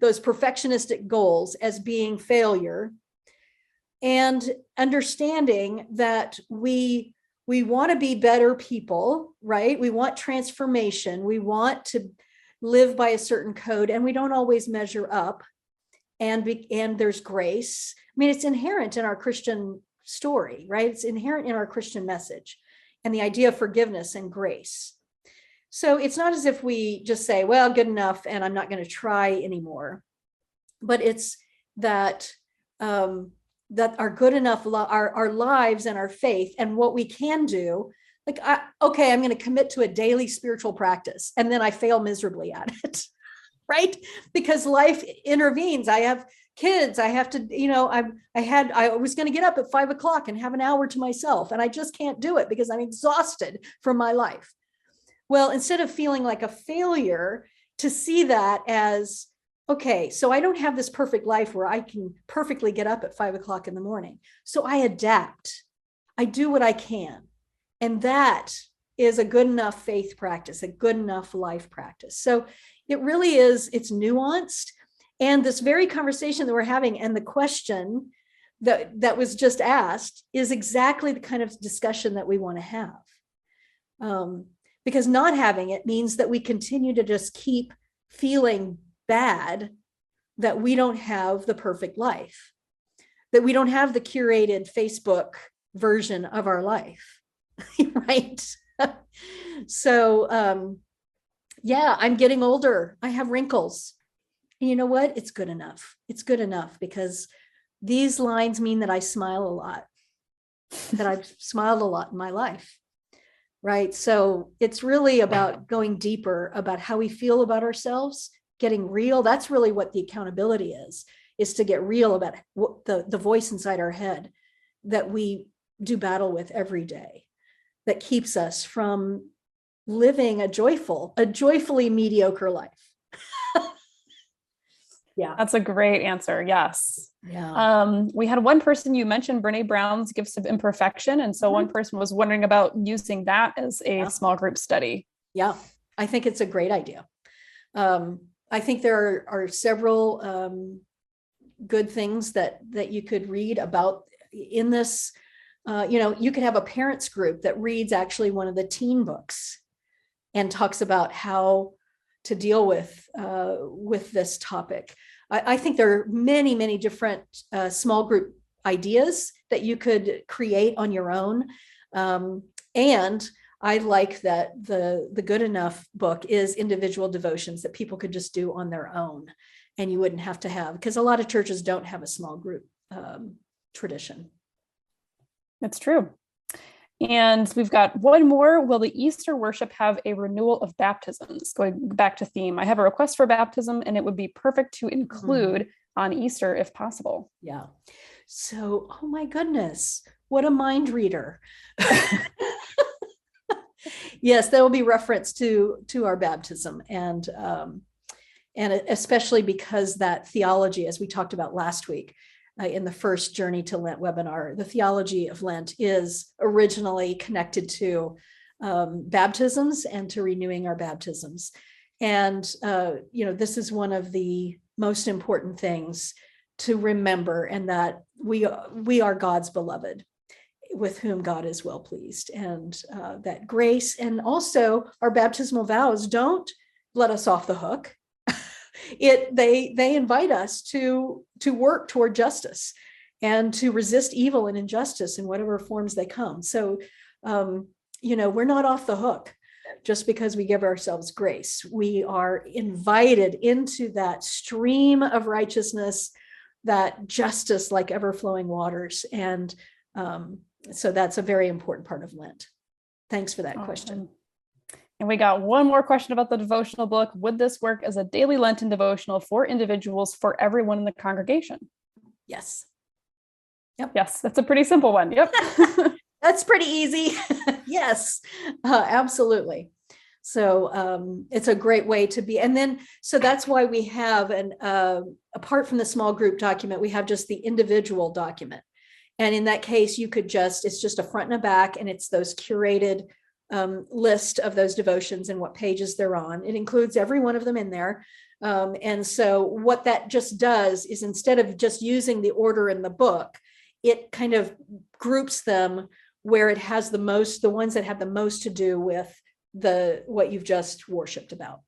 those perfectionistic goals, as being failure, and understanding that we want to be better people, right? We want transformation. We want to live by a certain code, and we don't always measure up. And there's grace. I mean, it's inherent in our Christian story, right? It's inherent in our Christian message and the idea of forgiveness and grace. So it's not as if we just say, well, good enough, and I'm not going to try anymore. But it's that our good enough, our lives and our faith and what we can do. Like, okay, I'm going to commit to a daily spiritual practice, and then I fail miserably at it. Right? Because life intervenes. I have kids. I have to, I was going to get up at 5 o'clock and have an hour to myself, and I just can't do it because I'm exhausted from my life. Well, instead of feeling like a failure, to see that as, okay, so I don't have this perfect life where I can perfectly get up at 5 o'clock in the morning. So I adapt. I do what I can. And that is a good enough faith practice, a good enough life practice. So it really is, it's nuanced. And this very conversation that we're having and the question that was just asked is exactly the kind of discussion that we want to have. Because not having it means that we continue to just keep feeling bad that we don't have the perfect life, that we don't have the curated Facebook version of our life, right? So, yeah, I'm getting older. I have wrinkles. And you know what? It's good enough. It's good enough because these lines mean that I smile a lot, that I've smiled a lot in my life, right? So it's really about going deeper about how we feel about ourselves, getting real. That's really what the accountability is to get real about what the voice inside our head that we do battle with every day, that keeps us from living a joyfully mediocre life. Yeah. That's a great answer. Yes. Yeah. We had one person, you mentioned Brene Brown's Gifts of Imperfection. And so one person was wondering about using that as a small group study. Yeah. I think it's a great idea. I think there are several good things that you could read about in this. You could have a parents group that reads actually one of the teen books and talks about how to deal with this topic. I think there are many, many different small group ideas that you could create on your own. And I like that the Good Enough book is individual devotions that people could just do on their own, and you wouldn't have to have, because a lot of churches don't have a small group tradition. That's true. And we've got one more. Will the Easter worship have a renewal of baptisms? Going back to theme, I have a request for baptism, and it would be perfect to include on Easter if possible. Yeah. So, oh my goodness, what a mind reader. Yes, there will be reference to our baptism, and especially because that theology, as we talked about last week, in the first Journey to Lent webinar, the theology of Lent is originally connected to baptisms and to renewing our baptisms. And, this is one of the most important things to remember, and that we are God's beloved, with whom God is well pleased, and that grace and also our baptismal vows don't let us off the hook. They invite us to work toward justice and to resist evil and injustice in whatever forms they come. So, we're not off the hook just because we give ourselves grace. We are invited into that stream of righteousness, that justice like ever-flowing waters. And so that's a very important part of Lent. Thanks for that question. And we got one more question about the devotional book. Would this work as a daily Lenten devotional for individuals, for everyone in the congregation? Yes. Yep. Yes, that's a pretty simple one. Yep. That's pretty easy. Yes, absolutely. So it's a great way to be. And then, so that's why we have apart from the small group document, we have just the individual document. And in that case, you could it's just a front and a back, and it's those curated list of those devotions and what pages they're on. It includes every one of them in there. And so what that just does is, instead of just using the order in the book, it kind of groups them where it has the ones that have the most to do with what you've just worshiped about.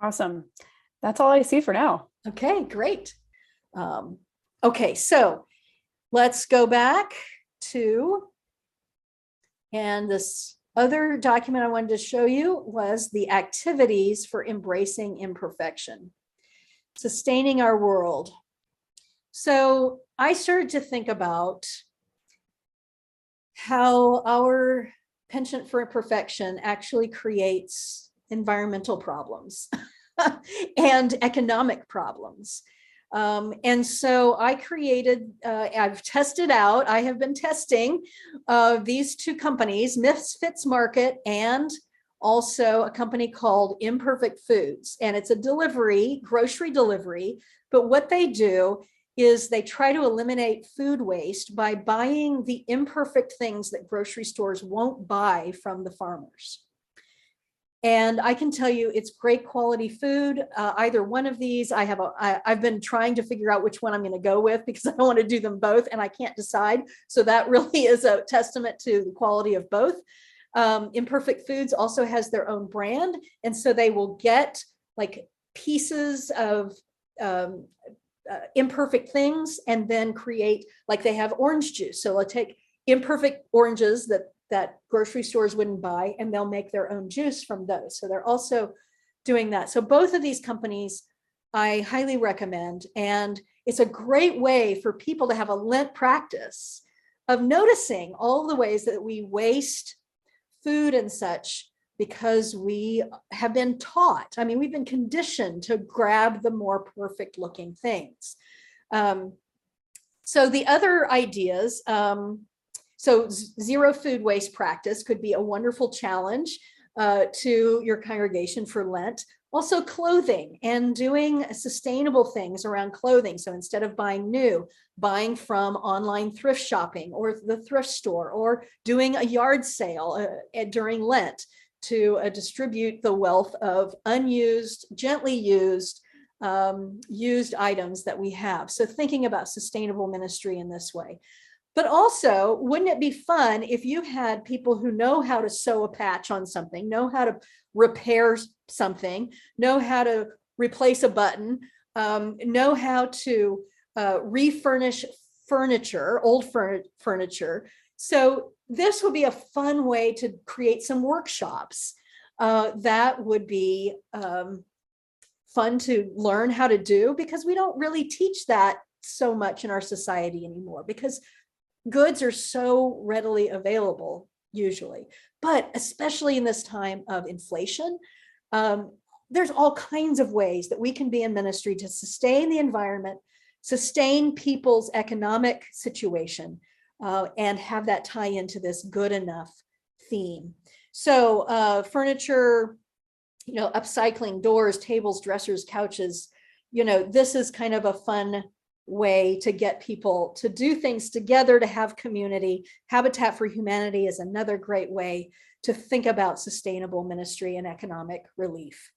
Awesome. That's all I see for now. Okay, great. Okay, so let's go back to, and this other document I wanted to show you was the activities for embracing imperfection, sustaining our world. So I started to think about how our penchant for imperfection actually creates environmental problems and economic problems. And so I created, I've tested out, I have been testing these two companies, Misfits Market and also a company called Imperfect Foods. And it's a grocery delivery. But what they do is they try to eliminate food waste by buying the imperfect things that grocery stores won't buy from the farmers. And I can tell you, it's great quality food. Either one of these, I've been trying to figure out which one I'm going to go with, because I don't want to do them both and I can't decide. So that really is a testament to the quality of both. Imperfect Foods also has their own brand. And so they will get like pieces of imperfect things and then create, like they have orange juice. So they'll take imperfect oranges that grocery stores wouldn't buy, and they'll make their own juice from those. So they're also doing that. So both of these companies I highly recommend. And it's a great way for people to have a Lent practice of noticing all the ways that we waste food and such, because we have been taught, we've been conditioned to grab the more perfect looking things. So the other ideas, so zero food waste practice could be a wonderful challenge to your congregation for Lent. Also clothing, and doing sustainable things around clothing. So instead of buying new, buying from online thrift shopping or the thrift store, or doing a yard sale during Lent to distribute the wealth of unused, gently used, used items that we have. So thinking about sustainable ministry in this way. But also, wouldn't it be fun if you had people who know how to sew a patch on something, know how to repair something, know how to replace a button, know how to refurnish furniture, old furniture. So this would be a fun way to create some workshops that would be fun to learn how to do, because we don't really teach that so much in our society anymore, because goods are so readily available usually. But especially in this time of inflation, there's all kinds of ways that we can be in ministry to sustain the environment, sustain people's economic situation, and have that tie into this good enough theme. So furniture, upcycling, doors, tables, dressers, couches, this is kind of a fun way to get people to do things together, to have community. Habitat for Humanity is another great way to think about sustainable ministry and economic relief.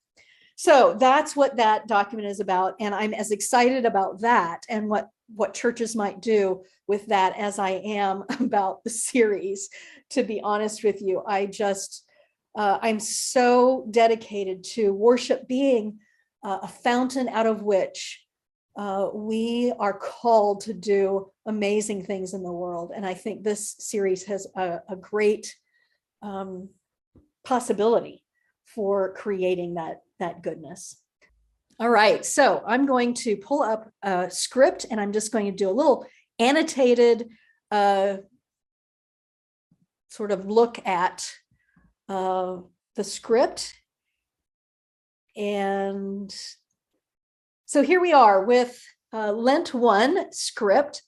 So that's what that document is about. And I'm as excited about that and what churches might do with that as I am about the series. To be honest with you, I'm so dedicated to worship being a fountain out of which we are called to do amazing things in the world. And I think this series has a great possibility for creating that goodness. All right, so I'm going to pull up a script, and I'm just going to do a little annotated sort of look at the script. And so here we are with Lent 1 script.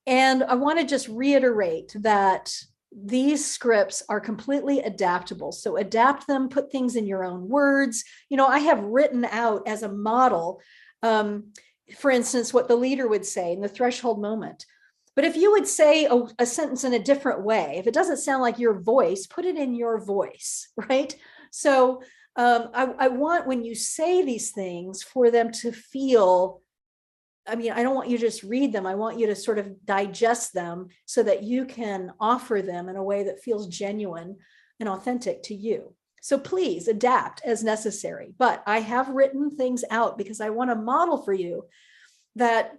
And I want to just reiterate that these scripts are completely adaptable. So adapt them, put things in your own words. I have written out as a model, for instance, what the leader would say in the threshold moment. But if you would say a sentence in a different way, if it doesn't sound like your voice, put it in your voice, right? So I want, when you say these things, for them to feel, I don't want you to just read them. I want you to sort of digest them so that you can offer them in a way that feels genuine and authentic to you. So please adapt as necessary. But I have written things out because I want to model for you that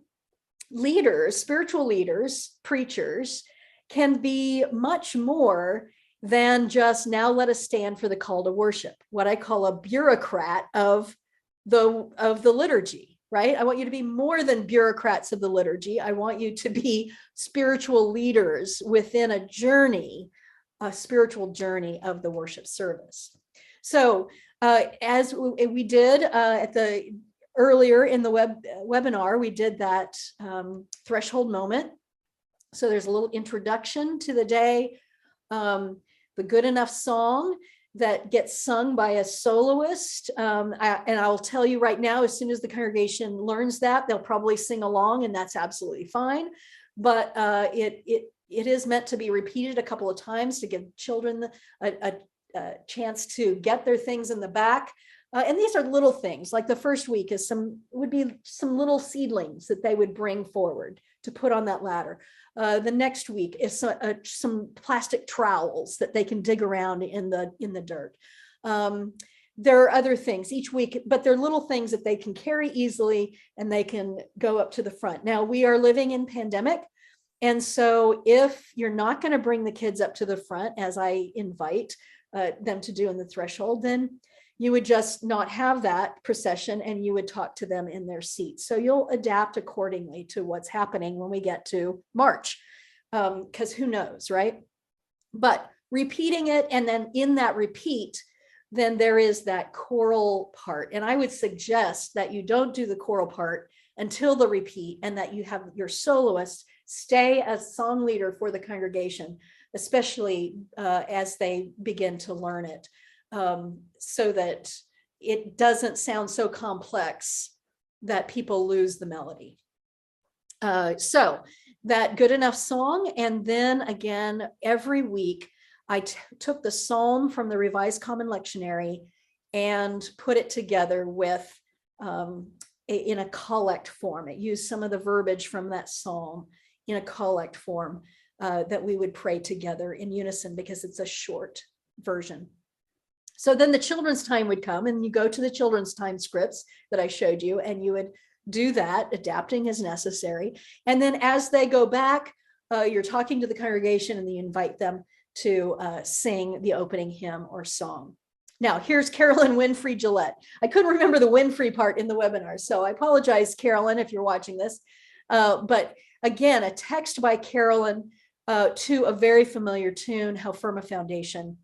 leaders, spiritual leaders, preachers, can be much more than just, now let us stand for the call to worship, what I call a bureaucrat of the liturgy. Right? I want you to be more than bureaucrats of the liturgy. I want you to be spiritual leaders within a spiritual journey of the worship service. So as we did earlier in the webinar, we did that threshold moment. So there's a little introduction to the day, the good enough song that gets sung by a soloist. And I'll tell you right now, as soon as the congregation learns that, they'll probably sing along, and that's absolutely fine. But it is meant to be repeated a couple of times to give children a chance to get their things in the back. And these are little things, like the first week would be some little seedlings that they would bring forward to put on that ladder. The next week is some plastic trowels that they can dig around in the dirt. There are other things each week, but they're little things that they can carry easily and they can go up to the front. Now, we are living in pandemic. And so if you're not going to bring the kids up to the front, as I invite them to do in the threshold, then you would just not have that procession and you would talk to them in their seats. So you'll adapt accordingly to what's happening when we get to March, because who knows, right? But repeating it, and then in that repeat, then there is that choral part. And I would suggest that you don't do the choral part until the repeat, and that you have your soloist stay as song leader for the congregation, especially as they begin to learn it. So that it doesn't sound so complex that people lose the melody. So that good enough song. And then again, every week, I took the psalm from the Revised Common Lectionary and put it together with in a collect form. It used some of the verbiage from that psalm in a collect form that we would pray together in unison, because it's a short version. So then the children's time would come, and you go to the children's time scripts that I showed you, and you would do that, adapting as necessary. And then as they go back, you're talking to the congregation and you invite them to sing the opening hymn or song. Now, here's Carolyn Winfrey Gillette. I couldn't remember the Winfrey part in the webinar, so I apologize, Carolyn, if you're watching this. But again, a text by Carolyn to a very familiar tune, How Firm a Foundation.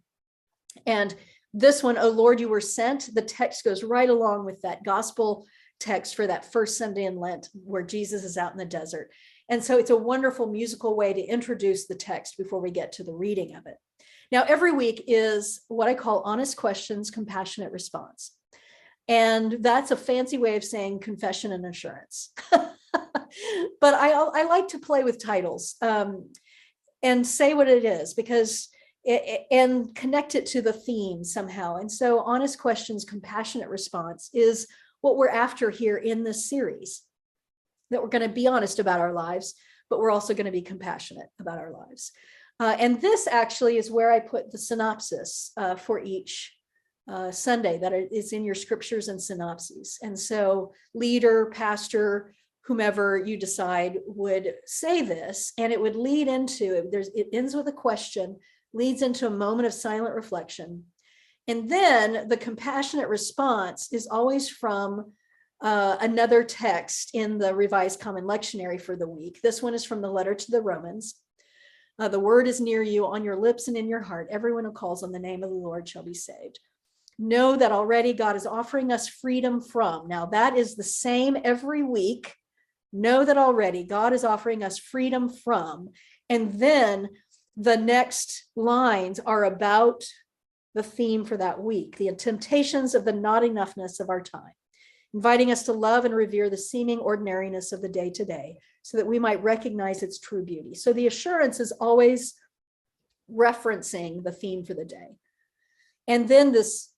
And this one, Oh Lord, You Were Sent, the text goes right along with that gospel text for that first Sunday in Lent where Jesus is out in the desert. And so it's a wonderful musical way to introduce the text before we get to the reading of it. Now, every week is what I call honest questions, compassionate response. And that's a fancy way of saying confession and assurance. But I like to play with titles and say what it is, because and connect it to the theme somehow. And so honest questions, compassionate response is what we're after here in this series, that we're going to be honest about our lives, but we're also going to be compassionate about our lives. And this actually is where I put the synopsis for each Sunday that is in your scriptures and synopses. And so leader, pastor, whomever you decide would say this, and it would lead into, it ends with a question, leads into a moment of silent reflection. And then the compassionate response is always from another text in the Revised Common Lectionary for the week. This one is from the letter to the Romans. The word is near you, on your lips and in your heart. Everyone who calls on the name of the Lord shall be saved. Know that already God is offering us freedom from. Now that is the same every week. Know that already God is offering us freedom from. And then the next lines are about the theme for that week, the temptations of the not enoughness of our time, inviting us to love and revere the seeming ordinariness of the day to day, so that we might recognize its true beauty. So the assurance is always referencing the theme for the day. And then this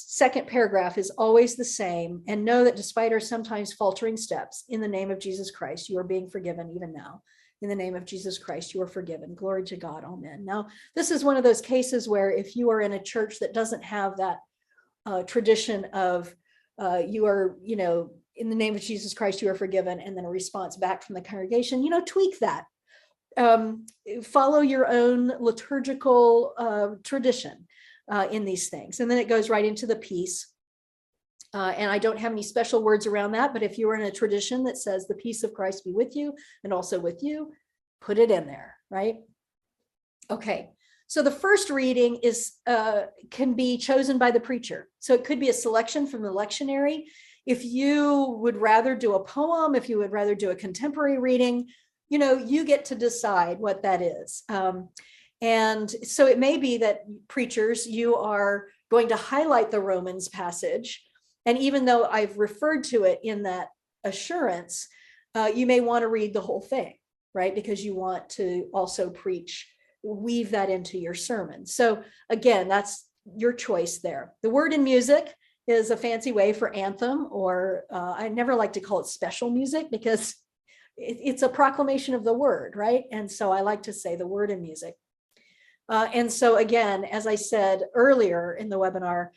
second paragraph is always the same. And know that despite our sometimes faltering steps, in the name of Jesus Christ, you are being forgiven even now. In the name of Jesus Christ, you are forgiven. Glory to God. Amen. Now, this is one of those cases where if you are in a church that doesn't have that tradition of you are, in the name of Jesus Christ, you are forgiven, and then a response back from the congregation, tweak that. Follow your own liturgical tradition in these things. And then it goes right into the peace. And I don't have any special words around that, but if you are in a tradition that says the peace of Christ be with you and also with you, put it in there, right? Okay. So the first reading can be chosen by the preacher. So it could be a selection from the lectionary. If you would rather do a poem, if you would rather do a contemporary reading, you get to decide what that is. And so it may be that preachers, you are going to highlight the Romans passage. And even though I've referred to it in that assurance, you may want to read the whole thing, right? Because you want to also weave that into your sermon. So again, that's your choice there. The word in music is a fancy way for anthem, or I never like to call it special music, because it's a proclamation of the word, right? And so I like to say the word in music. And so again, as I said earlier in the webinar,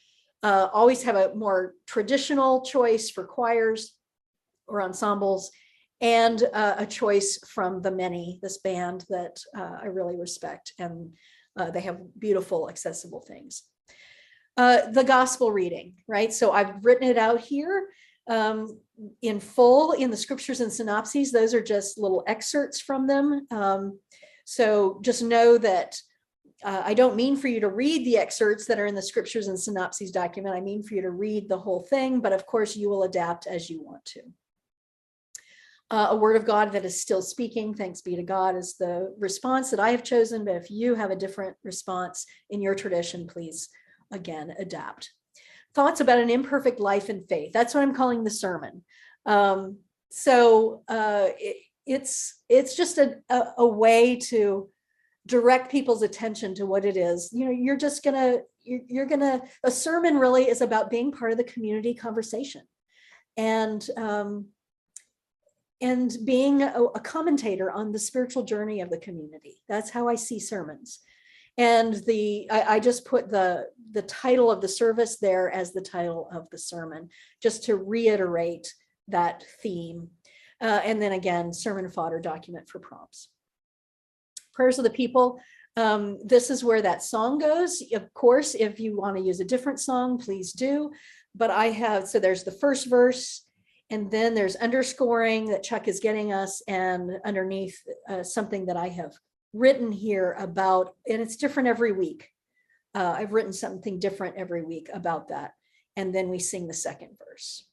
always have a more traditional choice for choirs or ensembles, and a choice from the many, this band that I really respect, and they have beautiful, accessible things. The gospel reading, right? So I've written it out here in full in the scriptures and synopses. Those are just little excerpts from them. So just know that I don't mean for you to read the excerpts that are in the scriptures and synopses document. I mean for you to read the whole thing, but of course you will adapt as you want to. A word of God that is still speaking, thanks be to God, is the response that I have chosen. But if you have a different response in your tradition, please, again, adapt. Thoughts about an imperfect life and faith. That's what I'm calling the sermon. It's just a way to direct people's attention to what it is. A sermon really is about being part of the community conversation, and being a commentator on the spiritual journey of the community. That's how I see sermons. And I just put the title of the service there as the title of the sermon, just to reiterate that theme. And then again, sermon fodder document for prompts. Prayers of the people. This is where that song goes. Of course, if you want to use a different song, please do. But I have, so there's the first verse, and then there's underscoring that Chuck is getting us, and underneath something that I have written here about, and it's different every week. I've written something different every week about that. And then we sing the second verse.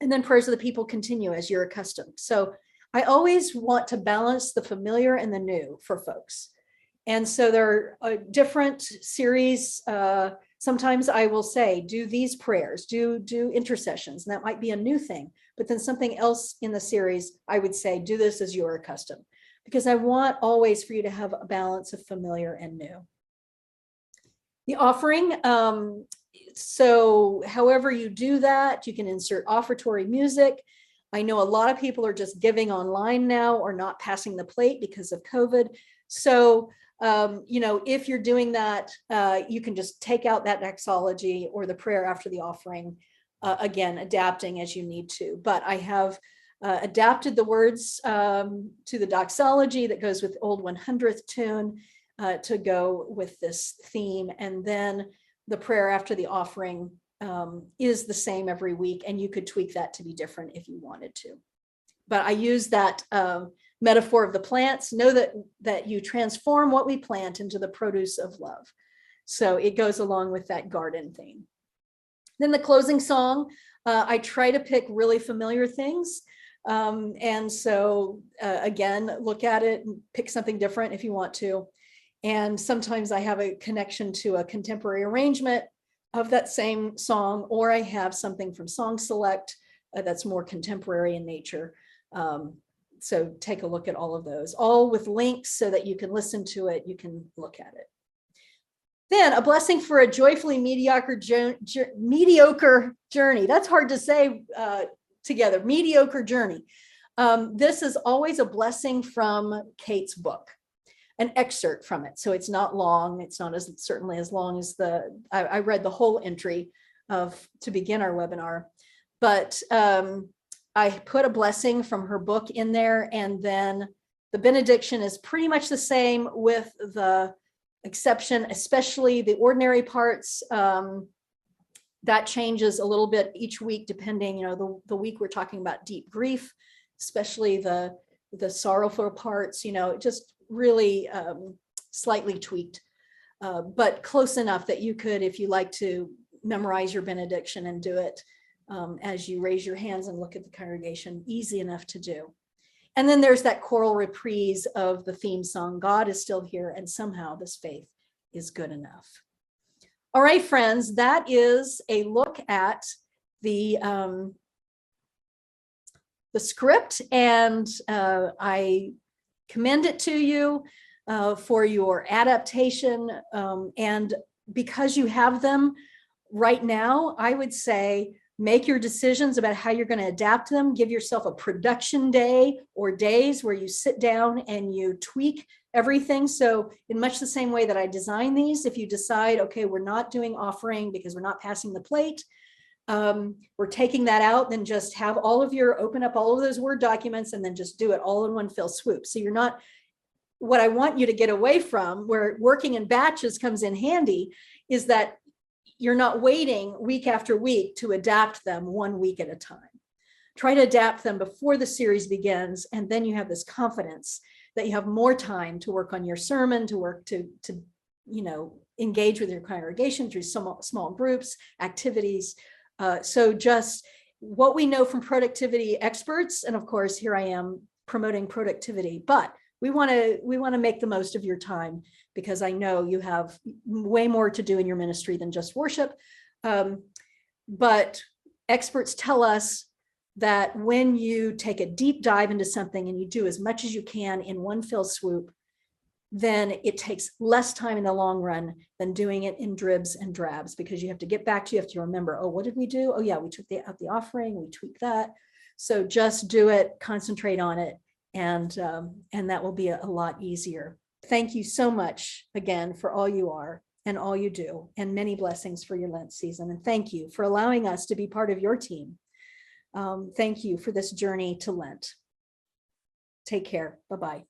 And then prayers of the people continue as you're accustomed. So I always want to balance the familiar and the new for folks. And so there are different series. Sometimes I will say, do these prayers, do intercessions, and that might be a new thing. But then something else in the series, I would say, do this as you're accustomed, because I want always for you to have a balance of familiar and new. The offering, so however you do that, you can insert offertory music. I know a lot of people are just giving online now or not passing the plate because of COVID. So, if you're doing that, you can just take out that doxology or the prayer after the offering, again, adapting as you need to. But I have adapted the words to the doxology that goes with Old 100th tune to go with this theme. And then the prayer after the offering is the same every week, and you could tweak that to be different if you wanted to. But I use that metaphor of the plants. Know that you transform what we plant into the produce of love. So it goes along with that garden theme. Then the closing song, I try to pick really familiar things. And so again, look at it and pick something different if you want to. And sometimes I have a connection to a contemporary arrangement of that same song, or I have something from Song Select that's more contemporary in nature. So take a look at all of those, all with links so that you can listen to it, you can look at it. Then a blessing for a joyfully mediocre journey. That's hard to say together, mediocre journey. This is always a blessing from Kate's book, an excerpt from it. So it's not long. It's not certainly as long as I read the whole entry to begin our webinar, but I put a blessing from her book in there. And then the benediction is pretty much the same with the exception, especially the ordinary parts. That changes a little bit each week, depending, the week we're talking about deep grief, especially the sorrowful parts, just really slightly tweaked, but close enough that you could, if you like to memorize your benediction and do it as you raise your hands and look at the congregation, easy enough to do. And then there's that choral reprise of the theme song, God is still here, and somehow this faith is good enough. All right, friends, that is a look at the script, and I commend it to you for your adaptation. And because you have them right now, I would say make your decisions about how you're going to adapt them. Give yourself a production day or days where you sit down and you tweak everything. So in much the same way that I design these, if you decide, okay, we're not doing offering because we're not passing the plate, we're taking that out, then just have open up all of those Word documents and then just do it all in one fell swoop. So you're not, what I want you to get away from, where working in batches comes in handy, is that you're not waiting week after week to adapt them 1 week at a time. Try to adapt them before the series begins, and then you have this confidence that you have more time to work on your sermon, to work to engage with your congregation through small groups, activities. So just what we know from productivity experts, and of course, here I am promoting productivity, but we want to make the most of your time, because I know you have way more to do in your ministry than just worship. But experts tell us that when you take a deep dive into something and you do as much as you can in one fell swoop, then it takes less time in the long run than doing it in dribs and drabs, because you have to get back to, you have to remember, oh, what did we do? Oh yeah, we took out the offering, we tweaked that. So just do it, concentrate on it, and that will be a lot easier. Thank you so much again for all you are and all you do, and many blessings for your Lent season. And thank you for allowing us to be part of your team. Thank you for this journey to Lent. Take care. Bye-bye.